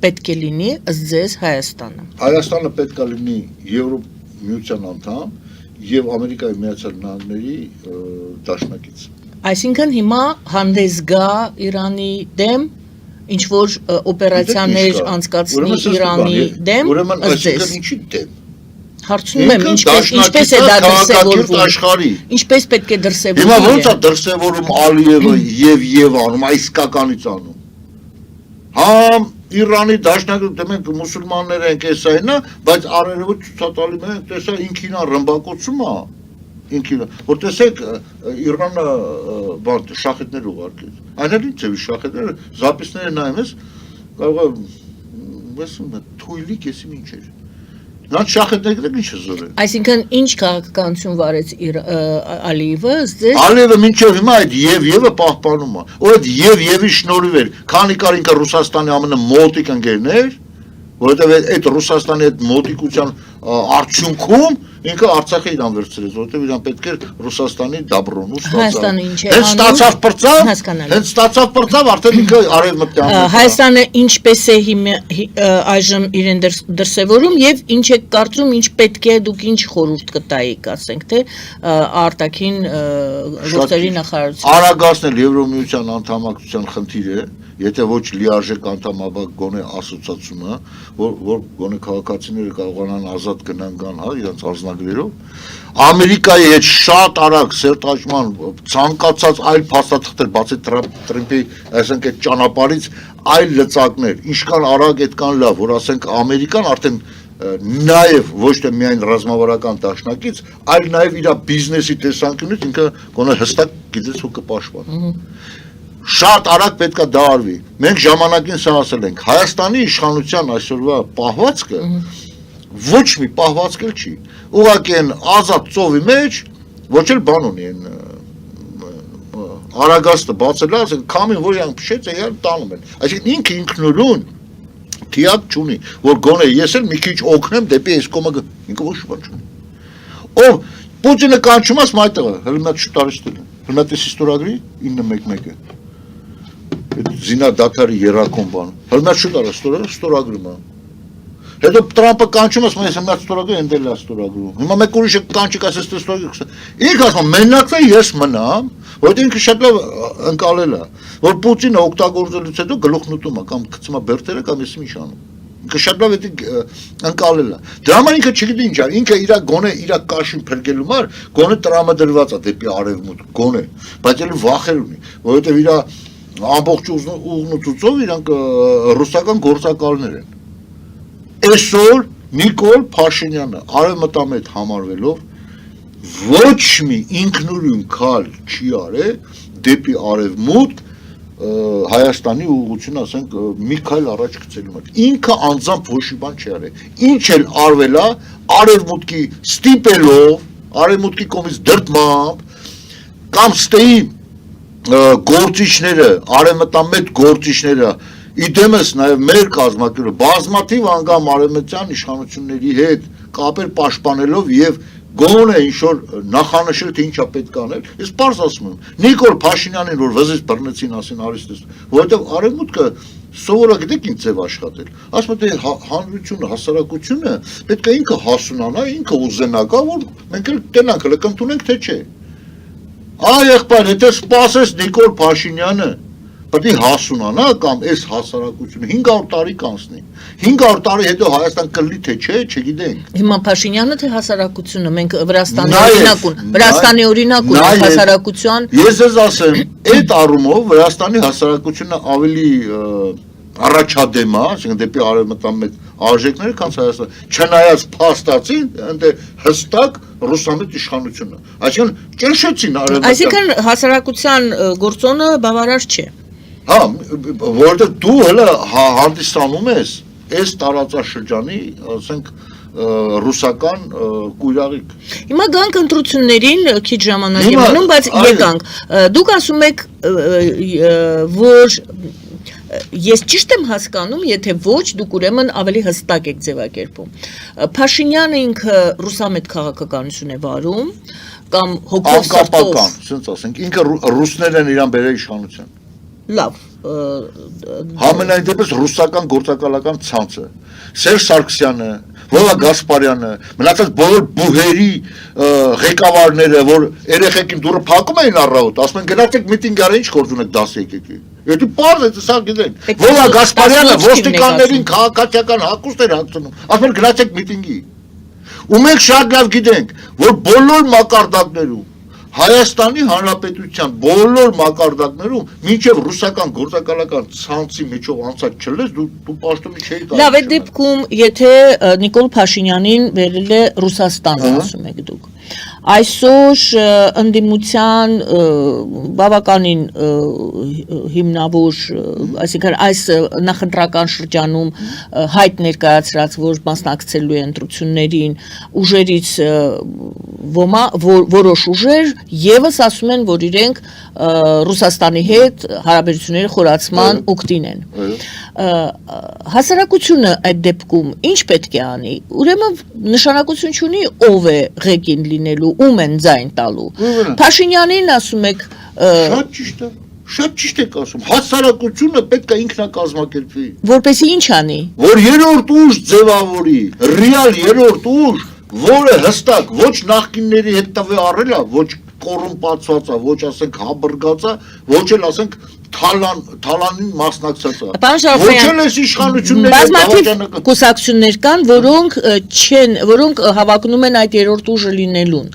պետք է լինի ըստ ձեզ Հայաստանը։ Հայաստանը պետք է լինի Եվրոմիության անդամ եւ Ամերիկայի Միացյալ Նահանգների դաշնակից։ Այսինքն հիմա հանդես գա Իրանի դեմ, ինչ որ օպերացիաներ անցկացնի Իրանի դեմ, ուրեմն այսինքն ինչի դեմ։ Հարցնում եմ, ինչպես է դա դրսևորվում։ Ինչպես պետք է դրսևորվի։ Հիմա ո՞նց է դրսևորում Ալիևը եւ անում, այս իսկականից անում։ Համ Իրանի դաշնակցությունը մենք մուսուլմաններ ենք էսայինա, բայց արևը ցուցատալի մենք տեսա ինքին ռմբակոծում է, ինքին, որ տեսեք Իրանը բան շախետներ ուղարկեց։ Այն էլ ինչ է շախետները, զապիսները նայում ես, կարող է ասում թույլիկ էսի ինչ էր։ Նա շախետները ինչ է զորել։ Այսինքն ինչ քաղաքականություն վարեց Ալիևը, ձեզ։ Ալիևը մինչև հիմա այդ եւ-ը պահպանում է։ Ու այդ եւ-ի շնորհիվ էր, քանի կար ինքը Ռուսաստանի ամենը մոտիկ ընկերներ, որովհետեւ այդ Ռուսաստանի այդ մոտիկության արդյունքում ինքը Արցախը իրան վերցրեց, որովհետև իրան պետք էր Ռուսաստանի դաբրոն ու Հայաստանը ինչ է Հենց ստացավ պրծավ, հասկանալի։ հենց ստացավ պրծավ, արդեն ինքը արևմտյան։ Հայաստանը ինչպես է այժմ իրեն դրսևորում եւ ինչ է կարծում, ինչ պետք է դուք ինչ խորհուրդ կտայիք, ասենք թե արտաքին գործերի նախարարություն։ Արագացնել Եվրոմիության անդամակցության խնդիրը, եթե ոչ լիարժեք անդամաբակ գոնե ասոցիացումը, որ գոնե քաղաքացիները կարողանան ազատ գնան գան, հա, իրենց արժանագրերով, Ամերիկայի հետ շատ արագ սերտաճման ցանկացած այլ փաստաթղթեր, բացի Տրամփի, այսինքն այդ ճանապարհից այլ լծակներ, ինչքան արագ այդքան լավ, որ ասենք Ամերիկան արդեն նաև ոչ թե միայն ռազմավարական դաշնակից, այլ նաև իր բիզնեսի տեսանկյունից ինքը գոնե հստակ գիտես ու կպաշտպանի։ Շատ արագ պետքա դա արվի։ Մենք ժամանակին սա ասել ենք, Հայաստանի իշխանության այսօրվա պահվածքը ոչ մի պահվածք էլ չի։ Ուղղակի են ազատ ծովի մեջ, ոչ էլ բան ունի են արագաստը բացել, ասենք քամին որ իրանք փշեց, իրան տանում են։ Այսինքն ինքը ինքնուրույն թիակ չունի, որ գոնե ես էլ մի քիչ օգնեմ դեպի այս կողմը, ինքը ոչ բան չունի։ Ով Պուտինը կանչում ասում այդտեղը, հենց շուտ արեստել են։ Հրմատես ստորագրի 911-ը։ Այդ զինադադարի երակոմ բան։ Հրմատ շուտ արեստել ստորագրում է։ Հետո Տրամփը կանչում ասում ես հմած ստորագրի ընդել է ստորագրում։ Հիմա մեկ ուրիշը կանչի ասես թե ստորագրի։ Ինքը ասում մենակ ես մնամ, որտեղ ինքը շատ լավ ընկալել է, որ Պուտինը օգտագործելուց հետո գլուխն ուտում է կամ գցում է բերտերը կամ ես ինչ անում։ Ինքը շատ լավ է ընկալել է։ Դրա համար ինքը չգիտի ինչ ա, ինքը իր գոնե իր կաշին փրկելու համար գոնե տրամադրված է դեպի արևմուտք, գոնե, բայց էլ վախեր ունի, որովհետև իր ամբողջ ուղն ու ծուծով իրանք ռուսական գործակալներ են։ Այսօր Նիկոլ Փաշինյանը արևմտամետ համարվելով ոչ մի ինքնուրույն քայլ չի արել դեպի արևմուտք Հայաստանի ուղղությունը ասենք մի քայլ առաջ գցելու համար։ Ինքը անձամբ ոչ մի բան չի արել։ Ինչ էլ արվել է արևմուտքի ստիպելով, արևմուտքի կողմից դրդմամբ կամ ստեի գործիչները, արևմտամետ գործիչները իդեմս նաև մեր կազմակերպը բազմաթիվ անգամ արևմտյան իշխանությունների հետ կապեր պաշտպանելով եւ գոնե ինչ-որ նախանշել թե ինչա պետք անել, ես պարզ ասում եմ, Նիկոլ Փաշինյանին որ վզից բռնեցին ասին արիստես, որովհետև արևմուտքը սովորակ գիտեք ինչ ձև աշխատել, ասում թե հանրությունը, հասարակությունը պետք է ինքը հասունանա, ինքը ուզենա գա, որ մենք էլ տենանք, կընդունենք թե չէ։ Այ եղբայր, եթե սպասես Նիկոլ Փաշինյանը պետք է հասունանա կամ այս հասարակությունը 500 տարի կանցնի։ 500 տարի հետո Հայաստան կլինի թե չէ, չգիտենք։ Հիմա Փաշինյանը թե հասարակությունը, մենք Վրաստանի օրինակ ունենք հասարակության։ Ես ես ասեմ, այդ առումով Վրաստանի հասարակությունը ավելի առաջադեմ է, ասենք դեպի արևմտամետ արժեքները, քան Հայաստանը, չնայած փաստացին, այնտեղ հստակ ռուսամետ իշխանությունը։ Այսինքն ճնշեցին արևմտամետ։ Այսինքն հասարակության գործոնը բավարար չէ։ Հա, որովհետև դու հələ հանդիսանում ես այս տարածաշրջանի, ասենք, ռուսական կույրաղիկ։ Հիմա գանք ընտրություններին քիչ ժամանակ է մնում, բայց եկանք։ Դուք ասում եք, որ ես ճիշտ եմ հասկանում, եթե ոչ, դուք ուրեմն ավելի հստակ եք ձևակերպում։ Փաշինյանը ինքը ռուսամետ քաղաքականություն է վարում, կամ հոգով սրտով։ Անկապական, ասենց ասենք, ինքը ռուսներն են իրան բերել իշխանության։ Լավ, Համենայն դեպս ռուսական գործակալական ցանցը, Սերժ Սարգսյանը, Վոլա Գասպարյանը, մնացած բոլոր բուհերի ղեկավարները, որ երեխեքին դուրը փակում էին առավոտ, ասում են գնացեք միտինգ արեք, ինչ գործ ունեք 10 եկեքի։ Եթե պարզ է, սա գիտեն։ Վոլա Գասպարյանը ոստիկաններին քաղաքացիական հակուստ էր հագցնում, ասում են գնացեք միտինգի։ Ու մենք շատ լավ գիտենք, որ բոլոր մակարդակներում Հայաստանի Հանրապետության բոլոր մակարդակներում մինչև ռուսական գործակալական ցանցի միջով անցած չլես դու պաշտոնի չէի կարող։ Լավ է դեպքում, եթե Նիկոլ Փաշինյանին վերել է Ռուսաստան, ասում եք դուք։ Այսօր ընդդիմության բավականին հիմնավոր, այսինքն այս նախընտրական շրջանում հայտ ներկայացրած, որ մասնակցելու է ընտրություններին, ուժերից որոշ ուժեր եւս ասում են, որ իրենք Ռուսաստանի հետ հարաբերությունների խորացման ուկտին են։ հասարակությունը այդ դեպքում ինչ պետք է անի, ուրեմն նշանակություն չունի ով է ղեկին լինելու, ում են ձայն տալու, Փաշինյանին ասում եք Շատ ճիշտ եք ասում, հասարակությունը պետք է ինքնակազմակերպվի, որպեսի ինչ անի, որ երրորդ ուժ ձևավորի, ռեալ երրորդ ուժ, որը հստակ ոչ նախկինների հետ տվե առել է, ոչ կոռումպացված է, ոչ ասենք հաբրգած է, ոչ էլ ասենք թալանին մասնակցած է։ Ոչ էլ էս իշխանությունների բազմաթիվ կուսակցություններ կան, որոնք հավակնում են այդ երրորդ ուժը լինելուն։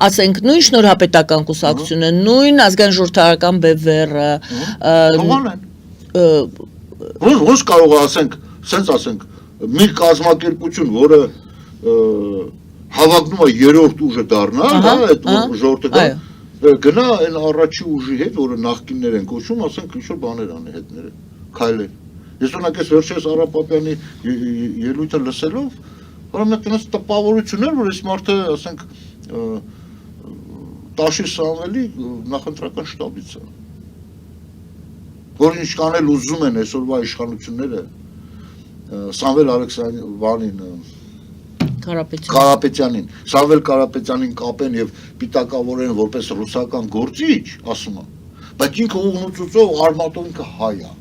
Ասենք նույն շնորհապետական կուսակցությունը, նույն ազգային ժողովրդական բևեռը, ոնց կարող է ասենք, սենց ասենք, մի կազմակերպություն, որը հավակնում է երրորդ ուժը դառնալ, հա, այդ ժողովրդական գնա այն առաջի ուժի հետ, որը նախկիններ են կոչում, ասենք ինչ-որ բաներ անի հետները, քայլեր։ Ես օրինակ այս վերջերս Արա Պապյանի ելույթը լսելով, որոնք այնպես տպավորություն էր, որ այս մարդը, ասենք, Տաշիր Սամվելի նախընտրական շտաբից է։ Որ ինչ կանել ուզում են այսօրվա իշխանությունները, Սամվել Ալեքսանդրյանին Կարապետյանին, Սամվել Կարապետյանին կապեն եւ պիտակավորեն որպես ռուսական գործիչ, ասում եմ, բայց ինքը ուղնուցուցով արմատով ինքը հայ է։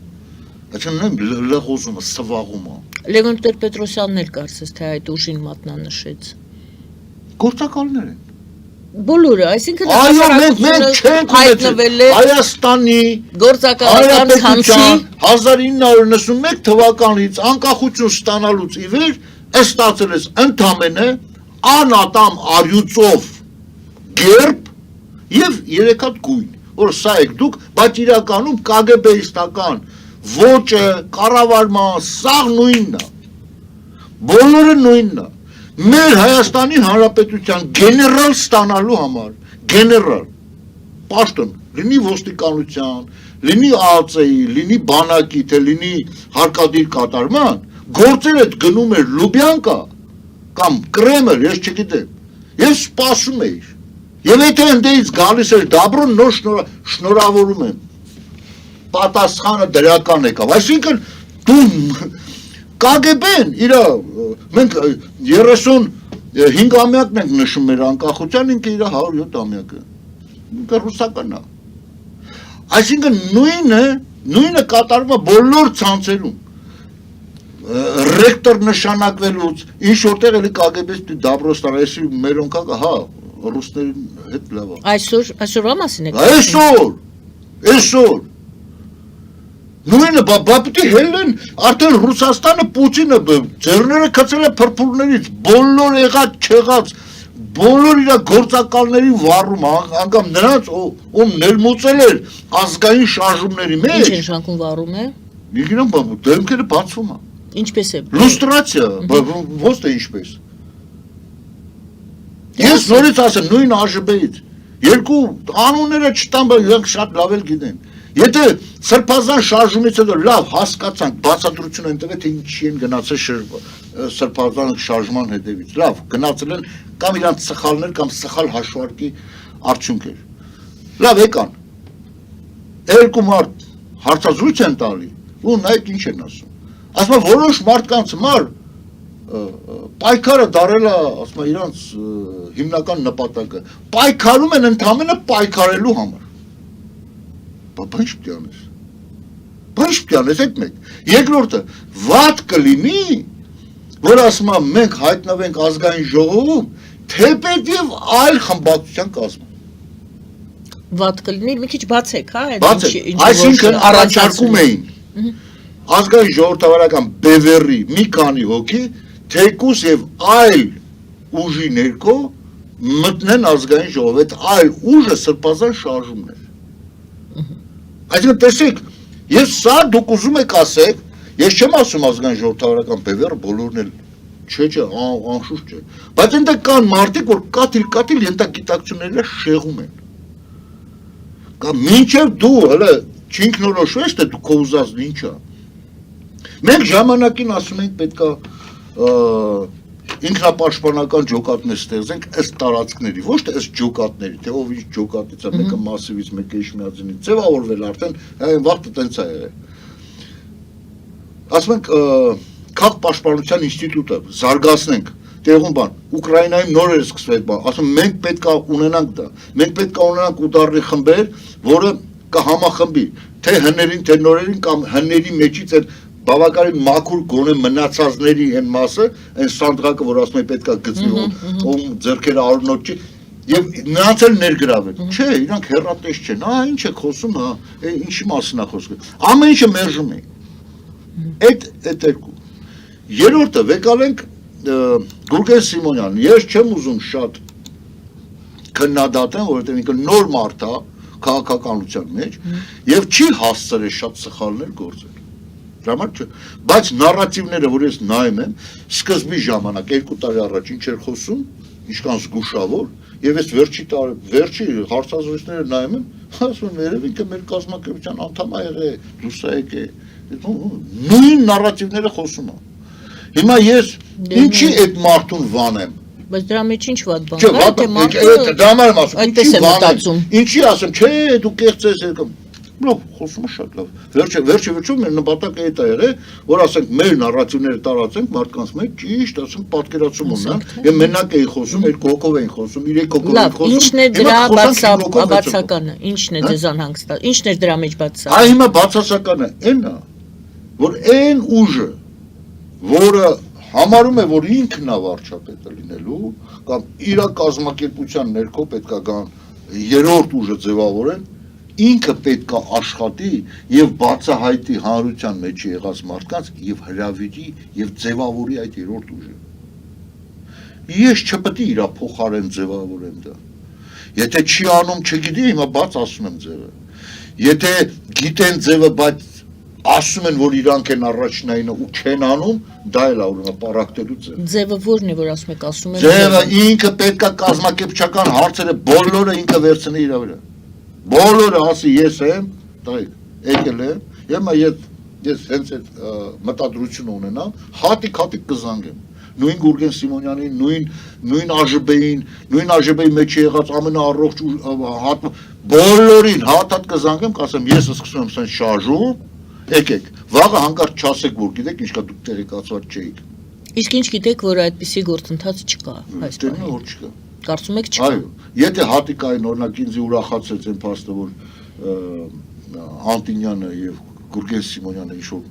Այսինքն լղոզում է, սվաղում է։ Լևոն Տեր-Պետրոսյանն էլ կարծես թե այդ ուժին մատնանշեց։ Գործակալներ են։ Բոլորը, այսինքն հայտնվել է Հայաստանի գործակալական ցանցի 1991 թվականից անկախություն ստանալուց ի վեր ստացել ես ընդամենը անատամ արյուծով գերբ եւ 3 հատ գույն, որ սա եք դուք, բայց իրականում KGB-իստական ոճը, կառավարման, սաղ նույնն է, բոլորը նույնն է, մեր Հայաստանի Հանրապետության գեներալ ստանալու համար, գեներալ, պաշտոն, լինի ոստիկանության, լինի ԱԱԾ-ի, լինի բանակի, թե լինի հարկադիր կատարման, գործեր այդ գնում էր Լուբյանկա կամ Կրեմլ, ես չգիտեմ, ես սպասում էի, եւ եթե ընդեից գալիս էր Դաբրոն, նոր շնորհավորում եմ, պատասխանը դրական եկավ, այսինքն դու KGB-ն իր, մենք 35-ամյակն ենք նշում մեր անկախության, ինքը իր 107-ամյակը, ինքը ռուսականն է, այսինքն նույնը կատարվում է բոլոր ցանցերում, ռեկտոր նշանակվելուց, ինչ որտեղ էլի KGB-ից Դաբրոստան, այսի մերոնքակը, հա, ռուսների հետ լավ է։ Այսօրվա մասին եք։ Այսօր։ Նույնը, բա պիտի հելեն, արդեն Ռուսաստանը Պուտինը ձեռները գցել է փրփուրներից, բոլոր եղած չեղած, բոլոր իր գործակալների վառում, անգամ նրանց, ում ներմուծել էր ազգային շարժումների մեջ։ Ինչ են շանքում վառում է։ Իգինամ, դեմքերը բացվում է։ Ինչպես է։ Լուստրացիա, ոնց է ինչպես։ Ես նորից ասեմ, նույն ԱԺԲ-ից, երկու անունները չտան, բայց իրենք շատ լավ էլ գիտեն։ Եթե սրբազան շարժումից հետո լավ հասկացանք, բացատրություն են տվել, թե ինչի են գնացել սրբազան շարժման հետևից, լավ, գնացել են կամ իրանց սխալներ կամ սխալ հաշվարկի արդյունք էր։ Լավ եկան, երկու մարդ հարցազրույց են տալի, ու նայեք ինչ են ասում։ Ասում եմ, որոշ մարդկանց համար պայքարը դարել է, ասում եմ, իրանց հիմնական նպատակը, պայքարում են ընդամենը պայքարելու համար։ Բա ինչ պիտի անես։ Բա ինչ պիտի անես այդ մեկ։ Երկրորդը, վատ կլինի, որ ասում եմ, մենք հայտնվենք ազգային ժողովում, թեպետև այլ խմբակցության կազմում։ Վատ կլինի, մի քիչ բացեք, հա, բացեք, այսինքն առաջարկում էին ազգային ժողովրդավարական բևեռի մի քանի հոգի, թեկուս եւ այլ ուժի ներքո մտնեն ազգային ժողով, այդ այլ ուժը սրբազան շարժումն է։ Այսինքն տեսեք, ես սա դուք ուզում եք ասեք, ես չեմ ասում ազգային ժողովրդավարական բևեռը բոլորն էլ չէ, անշուշտ չէ, բայց այնտեղ կան մարդիկ, որ կաթիլ ենթագիտակցությունները շեղում են։ Կամ մինչև դու հələ չինքնորոշվես, թե դու քո ուզածն ինչ է։ Մենք ժամանակին ասում ենք պետքա ինքնապաշտպանական ջոկատներ ստեղծենք ըստ տարածքների, ոչ թե ըստ ջոկատների, թե ով ինչ ջոկատից է, մեկը մասիվից, մեկը իշմիածինից, ձևավորվել արդեն, այն վաղտը տենց է եղել։ ասում ենք քաղաք պաշտպանության ինստիտուտը զարգացնենք, տեղում բան, Ուկրաինայում նոր էր սկսվել այդ բան, ասում մենք պետք է ունենանք դա, մենք պետք է ունենանք ուդարի խմբեր, որը կհամախմբի, թե հների, թե նորերին կամ հների մեջից այդ բավականին մաքուր գոնե մնացածների այն մասը, այն սանդղակը, որ ասում է պետք է գծվի, ում ձեռքերը արունոտ չի, եւ նրանց էլ ներգրավել։ Չէ, իրանք հեռատես չեն, ինչ է խոսում, ինչի մասին է խոսքը։ Ամեն ինչը մերժում է։ Այդ երկու։ Երրորդը վեկալենք Գուրգեն Սիմոնյանն, ես չեմ ուզում շատ քննադատեմ, որովհետեւ ինքը նոր մարդ է քաղաքականության մեջ եւ չի հասցրել շատ սխալներ գործել։ Բայց նարատիվները, որ ես նայում եմ, սկզբի ժամանակ 2 տարի առաջ ինչ էր խոսում, ինչքան զգուշավոր, եւ ես վերջի հարցազրույցները նայում եմ, ասում եմ, երևի ինքը մեր կազմակերպության անդամ է եղել, դուրս է եկել, նույն նարատիվները խոսում է։ Հիմա ես ինչի այդ մարդուն վանեմ։ Բայց դրա մեջ ինչ վատ բան կա, թե մարդը դրա համար եմ ասում, ինչի վանեմ, ինչի ասեմ, չէ, դու կեղծ ես եկում։ Լավ, խոսումը շատ լավ։ Վերջը մեր նպատակը այդ է եղել, որ ասենք մեր նարատիվները տարածենք մարդկանց մեջ ճիշտ, ասենք պատկերացում ունենան, եւ մենակ էի խոսում, 2 հոգով էին խոսում, 3 հոգով էին խոսում։ Ինչն է դրա բացականը, ինչն է ձեզան հանգստացնում, ինչն է դրա մեջ բացականը։ Այ հիմա բացասականը այն է, որ այն ուժը, որը համարում է, որ ինքն է վարչապետը լինելու, կամ իր կազմակերպության ներքո պետք է գան երրորդ ուժը ձևավորեն, ինքը պետք է աշխատի եւ բացահայտի հանրության մեջ եղած մարդկանց եւ հրավիրի եւ ձևավորի այդ երրորդ ուժը։ Ես չպետք է իր փոխարեն ձևավորեմ դա։ Եթե չի անում, չգիտի, հիմա բաց ասում եմ ձևը։ Եթե գիտեն ձևը, բայց ասում են, որ իրանք են առաջնայինը ու չեն անում, դա էլ ուրեմն պարակտելու ձև։ Ձևը ո՞րն է, որ ասում եք, ասում են։ Ձևը ինքը պետք է կազմակերպչական հարցերը բոլորը ինքը վերցնի իր վրա։ Բոլորը ասի ես եմ, եկել եմ, ես հենց այդ մտադրությունը ունենամ, հատիկ կզանգեմ։ Նույն Գուրգեն Սիմոնյանին, նույն ԱԺԲ-ին, նույն ԱԺԲ-ի մեջ եղած ամենաառողջ բոլորին հատ կզանգեմ, կասեմ ես սկսում եմ սենց շարժում, եկեք, վաղը հանկարծ չասեք, որ գիտեք, ինչ կա դուք տեղեկացված չէիք։ Իսկ ինչ գիտեք, որ այդպիսի գործընթաց չկա այս բանի։ Որ չկա։ Կարծում եք չկա։ Այո, եթե հատիկային օրինակ ինձ ուրախացեց այն փաստը, որ Անտինյանը եւ Գուրգեն Սիմոնյանը ինչ-որ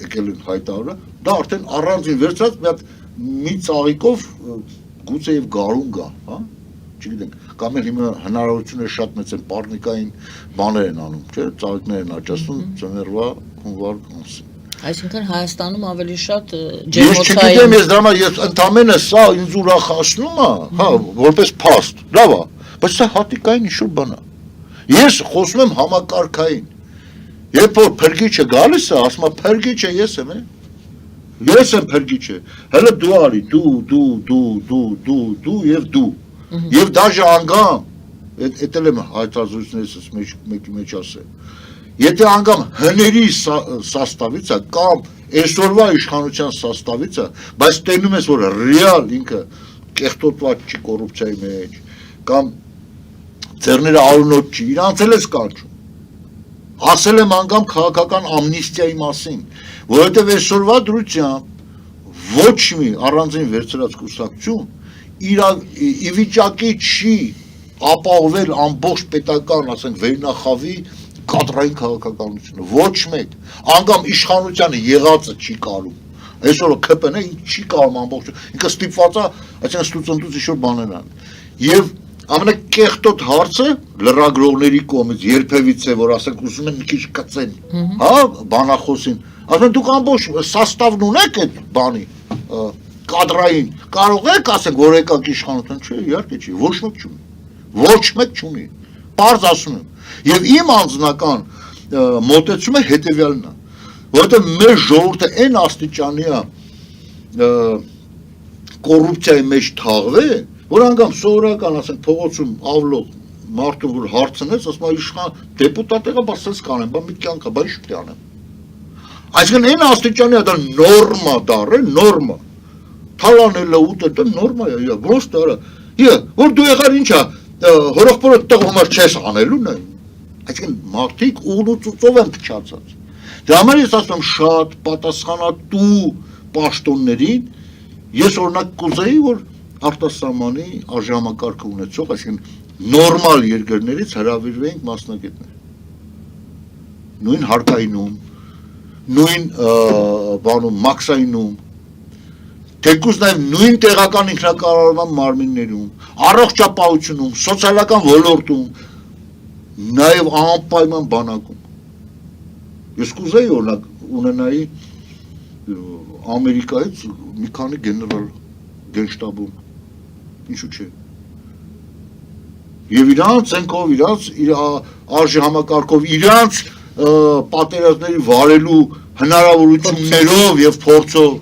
եկել են հայտարարը, դա արդեն առանձին վերցած մի ծաղիկով գուցե եւ գարուն գա, հա? Չգիտենք, կամ էլ հիմա հնարավորությունները շատ մեծ են, պարնիկային բաներ են անում, չէ՞, ծաղիկներ են աճացնում ծնվերվա հունվար ամսին։ Այսինքն Հայաստանում ավելի շատ Ես չգիտեմ, ես դրա համար ես ընդամենը սա ինձ ուրախացնում է, հա, որպես փաստ, լավ է, բայց սա հատիկային ինչ-որ բան է։ Ես խոսում եմ համակարգային։ Երբ որ փրկիչը գալիս է, ասում է փրկիչը ես եմ, ես եմ փրկիչը։ Հələ դու արի, դու եւ դու։ Եվ դաժե անգամ, այդ էլ եմ հայտարարություններս մեկի մեջ ասել, եթե անգամ հների սաստավից է, կամ այսօրվա իշխանության սաստավից է, բայց տենում ես, որ ռեալ ինքը կեղտոտված չի կոռուպցիայի մեջ, կամ ձեռները արունոտ չի, իրանց էլ ես կանչում։ Ասել եմ անգամ քաղաքական ամնիստիայի մասին, որովհետև այսօրվա դրությամբ ոչ մի առանձին վերցրած կուսակցություն ի վիճակի չի ապահովել ամբողջ պետական, ասենք, վերնախավի կադրային քաղաքականությունը, ոչ մեկ, անգամ իշխանությանը եղածը չի կարում, այսօր ԿՊՆ-ը չի կարում ամբողջ, ինքը ստիպված է, այսինքն ստուծնդուց ինչ-որ բաներ ան, եւ ամենակեղտոտ հարցը լրագրողների կողմից երբևից է, որ ասենք ուզում են մի քիչ կծեն, հա, բանախոսին, ասեն դուք ամբողջ սաստավն ունեք այդ բանի, կադրային, կարող եք ասենք, որ եկաք իշխանության, չէ, իհարկե չի, ոչ մեկ չունի, պարզ ասում եմ, եւ իմ անձնական մոտեցումը հետեւյալն է, որովհետեւ մեր ժողովուրդը այն աստիճանի է կոռուպցիայի մեջ թաղվել, որ անգամ սովորական, ասենք, փողոցում ավլոտ մարդու որ հարցնես, ասում է իշխան դեպուտատը բասես կանեմ, բա մի կյանք է, բա ինչ պետք է անեմ։ Այսինքն այն աստիճանի է դա նորմա դառել, նորմա։ Թալանելը ուտը դա նորմա է, ոնց դարա։ Որ դու եղար ինչա, հորոխբորը տղոմար չես անելուն է։ Այսինքն մարդիկ ուղղուծով են փչացած։ Դրա համար ես ասում եմ շատ պատասխանատու պաշտոններին ես օրինակ կուզեի, որ արտասահմանի արժանապատվի ունեցող, այսինքն նորմալ երկրներից հրավիրվեինք մասնագետներ։ Նույն հարկայինում, նույն բանում մաքսայինում, թեկուզ նաև նույն տեղական ինքնակառավարման մարմիններում, առողջապահությունում, սոցիալական ոլորտում, նաև անպայման բանակում։ Ես կուզեի օրինակ ունենայի Ամերիկայից մի քանի գեներալ գենշտաբում, ինչու՞ չէ։ Եվ իրանց ցենքով, իրանց արժեհամակարգով, իրանց պատերազմների վարելու հնարավորություններով եւ փորձով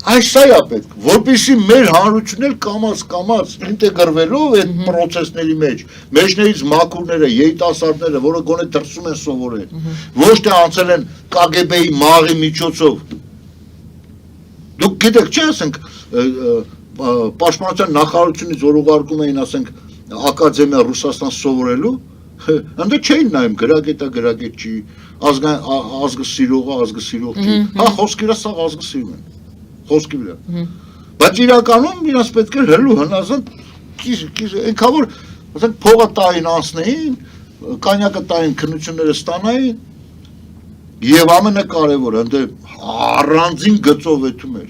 այս սա է պետք, որպեսզի մեր հանրությունն կամաց ինտեգրվելով այդ process-ների մեջ, մեջներից մաքուրները, երիտասարդները, որը գոնե դրսում են սովորել, ոչ թե անցել են KGB-ի մաղի միջոցով։ Դուք գիտեք, չէ՞ ասենք պաշտպանության նախարարությունից որ ուղարկում էին, ասենք ակադեմիա Ռուսաստան սովորելու, ընդ չէին նայում գրագետա գրագետ չի, ազգը սիրողը ազգը սիրող չի։ Հա խոսքի վրա սա ազգը սիրում են։ Խոսքի վրա։ Բայց իրականում իրաց պետք է հելու հնազանդ այնքան որ ասենք փողը տային անցնեին, կանյակը տային քննությունները ստանային եւ ամենակարևորը ընդ առանձին գծովետում էր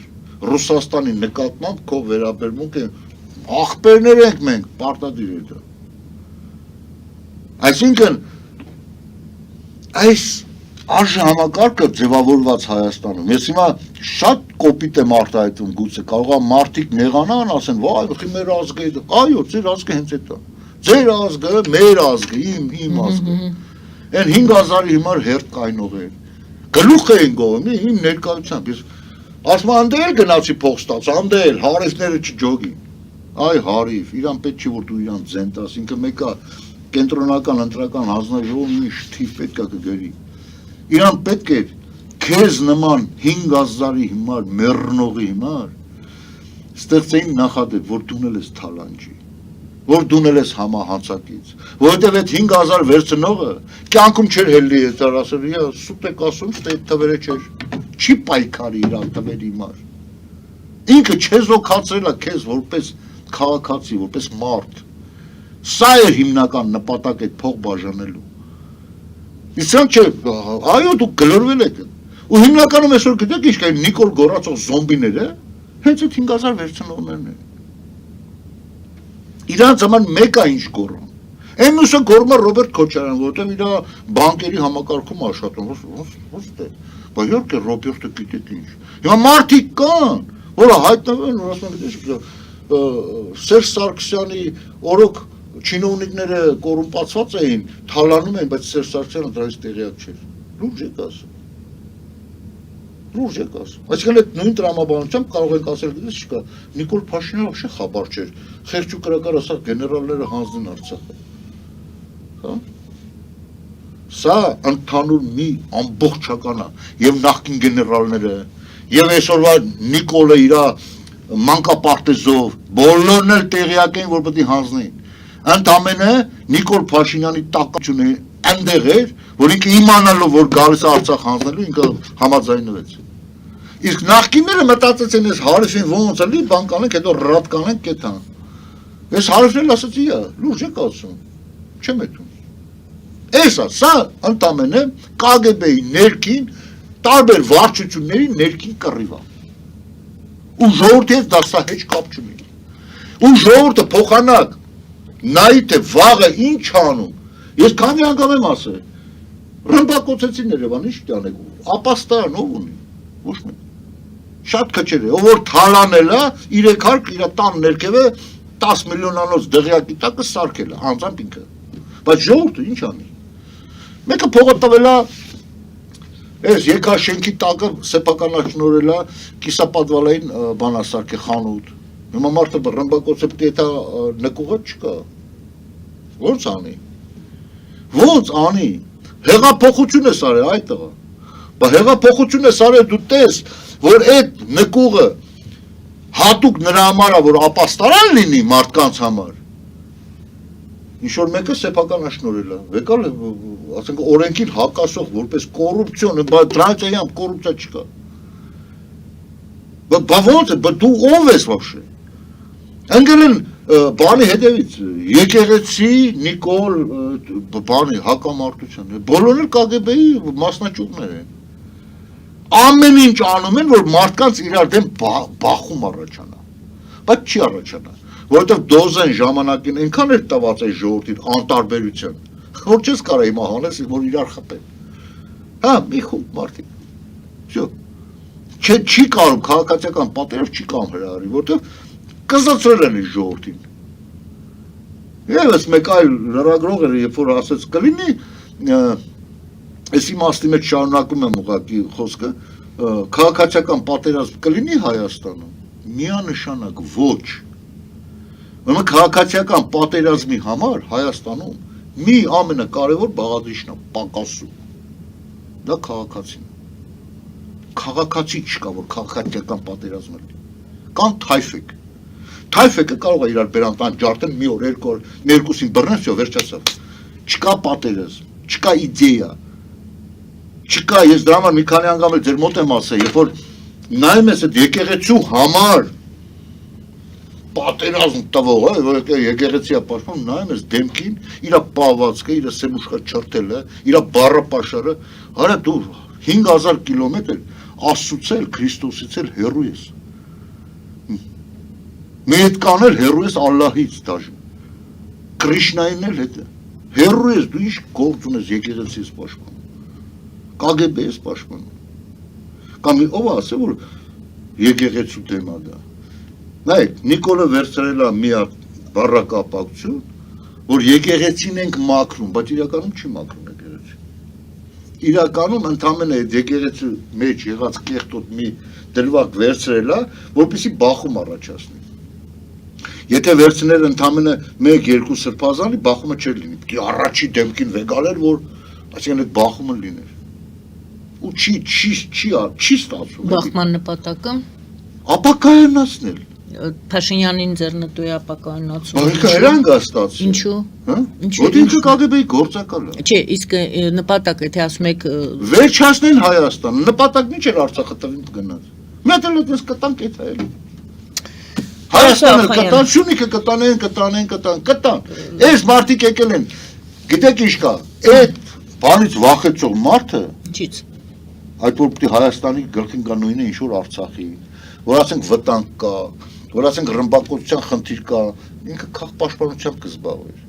Ռուսաստանի նկատմամբ քո վերաբերմունքը ախպերներ ենք մենք պարտադիր է դա։ Այսինքն այս արժեհամակարգը ձևավորված Հայաստանում, ես հիմա շատ կոպիտ եմ արտահայտվում գուցե, կարող է մարդիկ նեղանան, ասեն, վայ, մեր ազգը է, այո, ձեր ազգը հենց այդ է, ձեր ազգը, մեր ազգը, իմ ազգը, այն 5000-ի հիմար հերթ կայնող է, գլուխ էին գողում, իմ ներկայությամբ, ես ասում անդել գնացի փող ստաց, անդել, հարևները չջոգին, այ հարիվ, իրան պետք չի որ դու իրան ձենտաս, ինքը մեկա կենտրոնական ընտրական հանձնաժողովն ինչ թիվ պետք է կգրի։ Իրան պետք է քեզ նման 5000-ի հիմար մեռնողի հիմար ստեղծեին նախադեպ, որ դունել ես թալանջի, որ դունել ես համահանցակից, որովհետև այդ 5000 վերցնողը կյանքում չէր հելլի հետար ասել, «Յա սուտ եք ասում, ստե այդ թվերը չէր, չի պայքարի իր թվերի հիմար»։ Ինքը չեզոքացրել է քեզ որպես քաղաքացի, որպես մարդ։ Սա էր հիմնական նպատակ այդ փող բաժանելու։ Իսկ չէ, այո դուք գլորվել եք։ Ու հիմնականում այսօր գիտեք ինչ կա Նիկոլ Գորացող զոմբիները, հենց այդ 5000 վերցնողներն են։ Իրանց համար մեկը ինչ գոռան։ Այն մյուսը գոռում է Ռոբերտ Քոչարյան, որովհետև իր բանկերի համակարգում աշխատում, ոստ է։ Բայց իհարկե Ռոբերտը գիտեք ինչ։ Հիմա մարդիկ կան, որը հայտնվում են, որ ասում են, Սերժ Սարգսյանի օրոք չինովնիկները կոռումպացված էին, թալանում էին, բայց Սերժ Սարգսյանը դրանից տեղյակ չէր։ Լուրջ եք ասում։ Լուրջ եք ասում։ Այսինքն այդ նույն տրամաբանությամբ կարող ենք ասել, գիտես չկա, Նիկոլ Փաշինյանը вообще խաբար չէր։ Խեղճ ու կրակար ասա գեներալները հանձնեն Արցախը։ Հա։ Սա ընդհանուր մի ամբողջական է, եւ նախկին գեներալները, եւ այսօրվա Նիկոլը իր մանկապարտեզով, բոլորն էլ տեղյակ էին, որ պետք է հանձնեին։ Ընդամենը Նիկոլ Փաշինյանի տակությունը այնտեղ էր, որ ինքը իմանալով, որ գալիս է Արցախ հանձնելու, ինքը համաձայնվեց։ Իսկ նախկինները մտածեցին, այս հարևին ոնց էլի բան կանենք, հետո ռադ կանենք կետան։ Այս հարևն ասացի, լուրջ եք ասում, չեմ էտում։ Էսա, սա ընդամենը KGB-ի ներքին, տարբեր վարչությունների ներքին կռիվ է։ Ու ժողովրդի հետ դա սա հեչ կապ չունի։ Ու ժողովուրդը փոխանակ նայի թե վաղը ինչ անում։ Ես քանի անգամ եմ ասել, ռմբակոծեցին Երևան, ինչ տանեք, ապաստան ով ունի, ոչ մեկ։ Շատ քչեր է, ով որ թալանել է, 3 հարկ իր տան ներքևը 10 միլիոնանոց դղյակի տակը սարքել է, անձամբ ինքը։ Բայց ժողովուրդը ինչ անի։ Մեկը փողը տվել է, այս եկաշենքի տակը սեփականաշնորհել է, կիսապատվալային բանասարք է խանութ։ Հիմա մարդը ռմբակոծը պետք է նկուղը չկա։ Ո՞նց անի։ Ո՞նց անի։ Հեղափոխություն է սարել այդ տղա։ Բայց հեղափոխություն է սարել դու տես, որ այդ նկուղը հատուկ նրա համար է, որ ապաստարան լինի մարդկանց համար։ Ինչ որ մեկը սեփականաշնորհել է, եկալ ասենք օրենքին հակասող որպես կոռուպցիոն, դրանից այամ կոռուպցիա չկա։ Բա ո՞նց է, բա դու ով ես вообще։ Ընկել են բանի հետևից եկեղեցի Նիկոլ բանի հակամարտության, բոլորը KGB-ի մասնաճյուղներ են։ Ամեն ինչ անում են, որ մարդկանց իրար դեմ բախում առաջանա, բայց չի առաջանա, որովհետև դոզեն ժամանակին այնքան էր տված այս ժողովրդին անտարբերության, որ չես կարա հիմա հանես, որ իրար խփեն։ Հա, մի խումբ մարդիկ։ Всё։ Չի կարում քաղաքացիական պատերազմ չի կամ հրահարի, որովհետև կզացրել են այս ժողովրդին։ Եվս մեկ այլ լրագրող էր, երբ որ ասեց կլինի, այս իմաստի մեջ շարունակում եմ ուղղակի խոսքը, քաղաքացիական պատերազմ կլինի Հայաստանում, միանշանակ ոչ։ Ուրեմն քաղաքացիական պատերազմի համար Հայաստանում մի ամենակարևոր բաղադրիչն է պակասում։ Դա քաղաքացին։ Քաղաքացի չկա, որ քաղաքացիական պատերազմ լինի։ Կամ թայֆիկ։ Թայֆիկը կարող է իրար բերանտան ջարդեն մի օր, երկու օր, երկուսին բռնես, ու վերջացավ։ Չկա պատերազմ, չկա իդեա։ Չկա, ես դրա համար մի քանի անգամ էլ ձեր մոտ եմ ասել, երբ որ նայում ես այդ եկեղեցու համար պատերազմ տվող, որ եկեղեցի է պաշտպանում, նայում ես դեմքին, իր պահվածքը, իր սեմուշկա չրթելը, իր բառապաշարը, արա դու 5000 կիլոմետր Աստծուց Քրիստոսից էլ հեռու ես։ Մի հետ կանել հեռու ես Ալլահից դաժան։ Կրիշնային էլ հետ է։ Հեռու ես, դու ինչ գործ ունես եկեղեցի ես պաշտպանում։ KGB ես պաշտպանում։ Կամ ով ասել, որ եկեղեցու դեմ է դա։ Նայեք, Նիկոլը վերցրել է մի հատ բառակապակցություն, որ եկեղեցին ենք մաքրում, բայց իրականում չի մաքրում եկեղեցին։ Իրականում ընդամենը այդ եկեղեցու մեջ եղած կեղտոտ մի դրվագ վերցրել է, որպեսզի բախում առաջացնի։ Եթե վերցնել ընդամենը 1-2 սրբազանի, բախումը չէր լինի։ Պետք է առաջի դեմքին վեգալեր, որ այսինքն այդ բախումը լիներ։ Ու չի ստացվում։ Բախման նպատակը ապակայանացնել։ Փաշինյանին ձեռնտու է ապակայանացում։ Բայց հրանք է ստացվում։ Ինչու։ Հա։ Որ ինքը KGB-ի գործակալ է։ Չէ, իսկ նպատակը թե ասում եք վերջացնել Հայաստանը, նպատակն ինչ էր Արցախը տվին գնաց։ Մի հատ էլ այդպես կտանք այդ այլ։ Հայաստանը կտան, Շունիկը կտան։ Այս մարդիկ եկել են։ Գիտեք ինչ կա։ Այդ բանից վախեցող մարդը ինչից։ Այդ որ պիտի Հայաստանի գլխին կա նույնը ինչ որ Արցախի, որ ասենք վտանգ կա, որ ասենք ռմբակոծության խնդիր կա, ինքը քաղաքապաշտպանությամբ կզբաղվեր։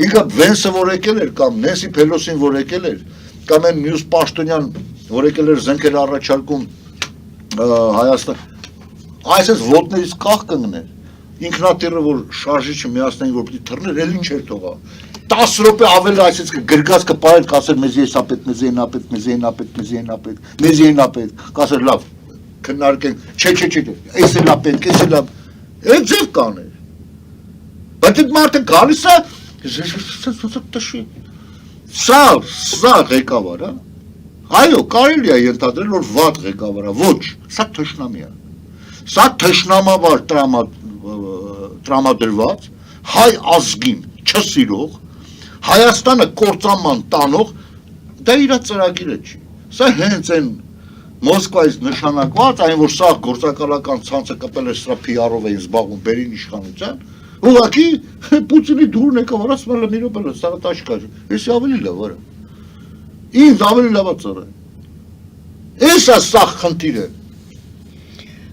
Ինքը Վենսը որ եկել էր կամ Նենսի Փելոսին որ եկել էր, կամ այն մյուս պաշտոնյան որ եկել էր զենքեր առաջարկում Հայաստան, այսպես ոտներից կախ կընկներ։ Ինքնատիրը որ շարժիչը միացնային որ պիտի թռներ, էլի չէր թողա։ 10 րոպե ավել այսպես գրգած կպարել, կասեր մեզ եսապետ, կասեր լավ, քննարկենք, չէ, էս էլ է պետք, էս էլ է, այդ ձև կաներ։ Բայց այդ մարդը գալիս է, տշի, սա ղեկավար է, այո, կարելի է ենթադրել, որ վատ ղեկավար է, ոչ, սա թշնամի է, սա թշնամավար տրամադրված, հայ ազգին չսիրող, Հայաստանը կործանման տանող, դա իր ծրագիրը չի, սա հենց են Մոսկվայից նշանակված, այն որ սա գործակալական ցանցը կպել է սրա PR-ով էին զբաղվում բերին իշխանության, ուղղակի Պուտինի դուրն եկավ, ասում է մի րոպե, սա տաշկա, էսի ավելի լավ արա։ Ինձ ավելի լավ է ծառայ։ Էս է սա խնդիրը։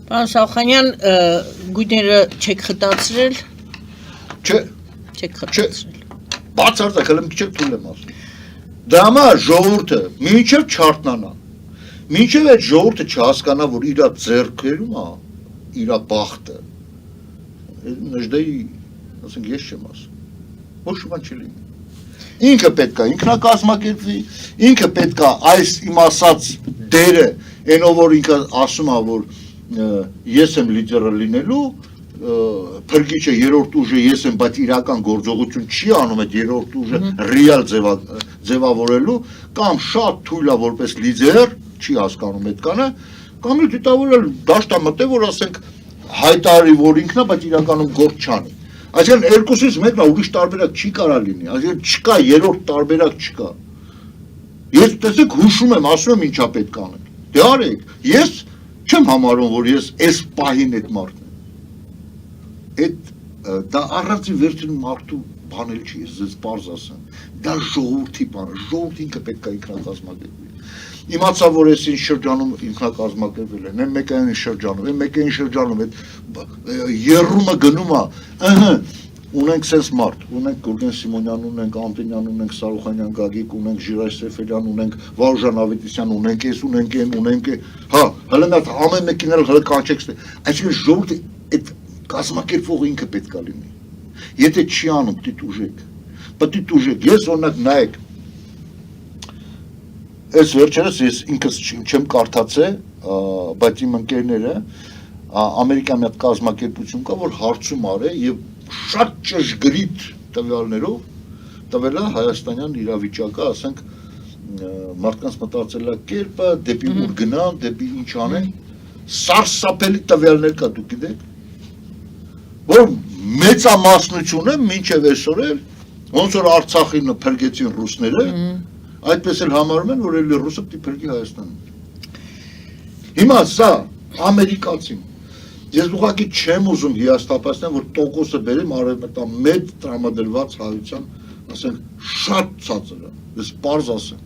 Պարոն Սաուխանյան, գույները չեք խտացրել։ Չէ։ Չեք խտացրել։ Բացարձակ հələ մի քիչ թույլ եմ ասում։ Դա համար ժողովուրդը մինչև չարտնանա, մինչև այդ ժողովուրդը չհասկանա, որ իր ձեռքերում է իր բախտը։ Նժդեի, ասենք ես չեմ ասում։ Ոչ ոք չի լինի։ Ինքը պետք է ինքնակազմակերպվի, ինքը պետք է այս իմ ասած դերը, այնով որ ինքը ասում է, որ ես եմ լիդերը լինելու, փրկիչը երրորդ ուժը ես եմ, բայց իրական գործողություն չի անում այդ երրորդ ուժը ռեալ ձևավորելու, կամ շատ թույլ է որպես լիդեր, չի հասկանում այդ կանը, կամ էլ դիտավորել դաշտա մտե, որ ասենք հայտարարի, որ ինքն է, բայց իրականում գործ չանի։ Այսինքն երկուսից մեկն է, ուրիշ տարբերակ չի կարա լինի, այսինքն չկա երրորդ տարբերակ չկա։ Ես տեսեք հուշում եմ, ասում եմ ինչա պետք անենք։ Դե արեք, ես չեմ համարում, որ ես այս պահին այդ մարդն եմ։ Այդ դա առանցին վերջին մարդու բանել չի, ես ձեզ պարզ ասեմ։ Դա ժողովրդի բան է, ժողովուրդը ինքը պետք է ինքնակազմակերպվի։ Իմացա, որ ես ինչ շրջանում ինքնակազմակերպվել են, այն մեկային շրջանում, այն մեկային շրջանում այդ երրումը գնում է, ունենք sense մարդ, ունենք Գուրգեն Սիմոնյան, ունենք Անտոնյան, ունենք Սարուխանյան Գագիկ, ունենք Ժիրայր Սեֆերյան, ունենք Վարուժան Ավետիսյան, ունենք այս, ունենք այն, ունենք հա, հələ նա ամեն մեկին էլ հələ կանչեքս։ Այսինքն ժողովուրդը այդ կազմակերպողը ինքը պետք է լինի։ Եթե չի անում, պետք է ուժեք։ Ես օրինակ նայեք, այս վերջերս ես ինքս չեմ կարդացել, բայց իմ ընկերները ամերիկյան մի հատ կազմակերպություն կա, որ հարցում արել եւ շատ ճշգրիտ տվյալներով տվել է հայաստանյան իրավիճակը, ասենք մարդկանց մտածելակերպը, դեպի ուր գնան, դեպի ինչ անեն, սարսափելի տվյալներ կա, դուք գիտեք, որ մեծամասնությունը մինչև այսօր էլ ոնց որ Արցախին փրկեցին ռուսները, այդպես էլ համարում են, որ էլի ռուսը պիտի փրկի Հայաստանը։ Հիմա սա ամերիկացին։ Ես ուղղակի չեմ ուզում հիասթափացնել, որ տոկոսը բերեմ արևմտյան մեծ տրամադրված հայության, ասենք, շատ ցածր է։ Ես պարզ ասեմ։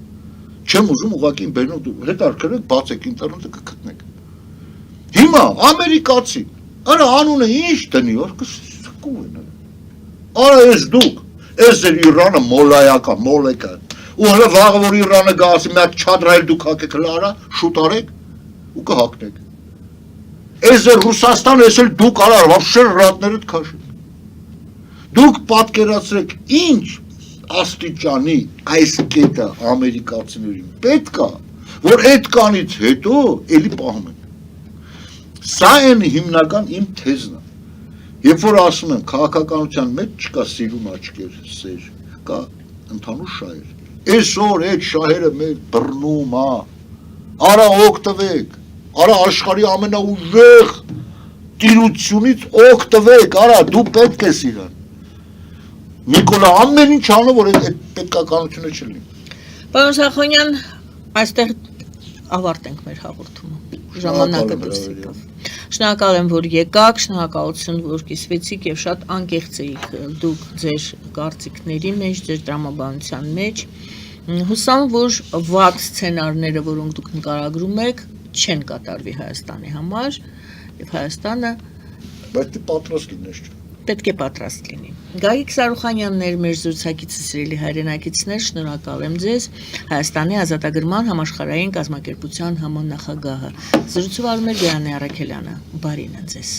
Չեմ ուզում ուղղակի բերնում դու հետարքրեք, բացեք ինտերնետը կգտնեք։ Հիմա ամերիկացի, արա անունը ինչ տնի, որ կսկու են։ Արա ես դուք, ես ձեր Իրանը մոլայակա, մոլեկա։ Ու հələ վաղը որ Իրանը գա ասի մի հատ չադրայել դուք հակեք հələ արա, շուտ արեք ու կհակնեք։ Ես ձեր Ռուսաստանը ես էլ դուք արար, վաբշե ռատներդ քաշեք։ Դուք պատկերացրեք ինչ աստիճանի այս կետը ամերիկացիներին պետք է, որ այդ կանից հետո էլի պահում են։ Սա են հիմնական իմ թեզն է։ Երբ որ ասում եմ քաղաքականության մեջ չկա սիրուն աչքեր, սեր, կա ընդհանուր շահեր։ Այսօր այդ շահերը մեր բռնում է։ Արա օգտվեք, արա աշխարհի ամենաուժեղ տիրությունից օգտվեք, արա դու պետք ես իրան։ Նիկոլա ամեն ինչ անում, որ այդ պետքականությունը չլինի։ Պարոն Սախոնյան, այստեղ ավարտենք մեր հաղորդումը։ Ժամանակը դուրս եկավ։ Շնորհակալ եմ, որ եկաք, շնորհակալություն, որ կիսվեցիք եւ շատ անկեղծ էիք դուք ձեր կարծիքների մեջ, ձեր տրամաբանության մեջ։ Հուսամ, որ վատ սցենարները, որոնք դուք նկարագրում եք, չեն կատարվի Հայաստանի համար եւ Հայաստանը բայց պատրաստ լինես չէ։ Պետք է պատրաստ լինի։ Գագիկ Սարուխանյանն էր մեր զրուցակիցը, սիրելի հայրենակիցներ, շնորհակալ եմ ձեզ։ Հայաստանի ազատագրման համաշխարհային կազմակերպության համանախագահը։ Զրուցում արում էր Գայանե Առաքելյանը։ Բարին ձեզ։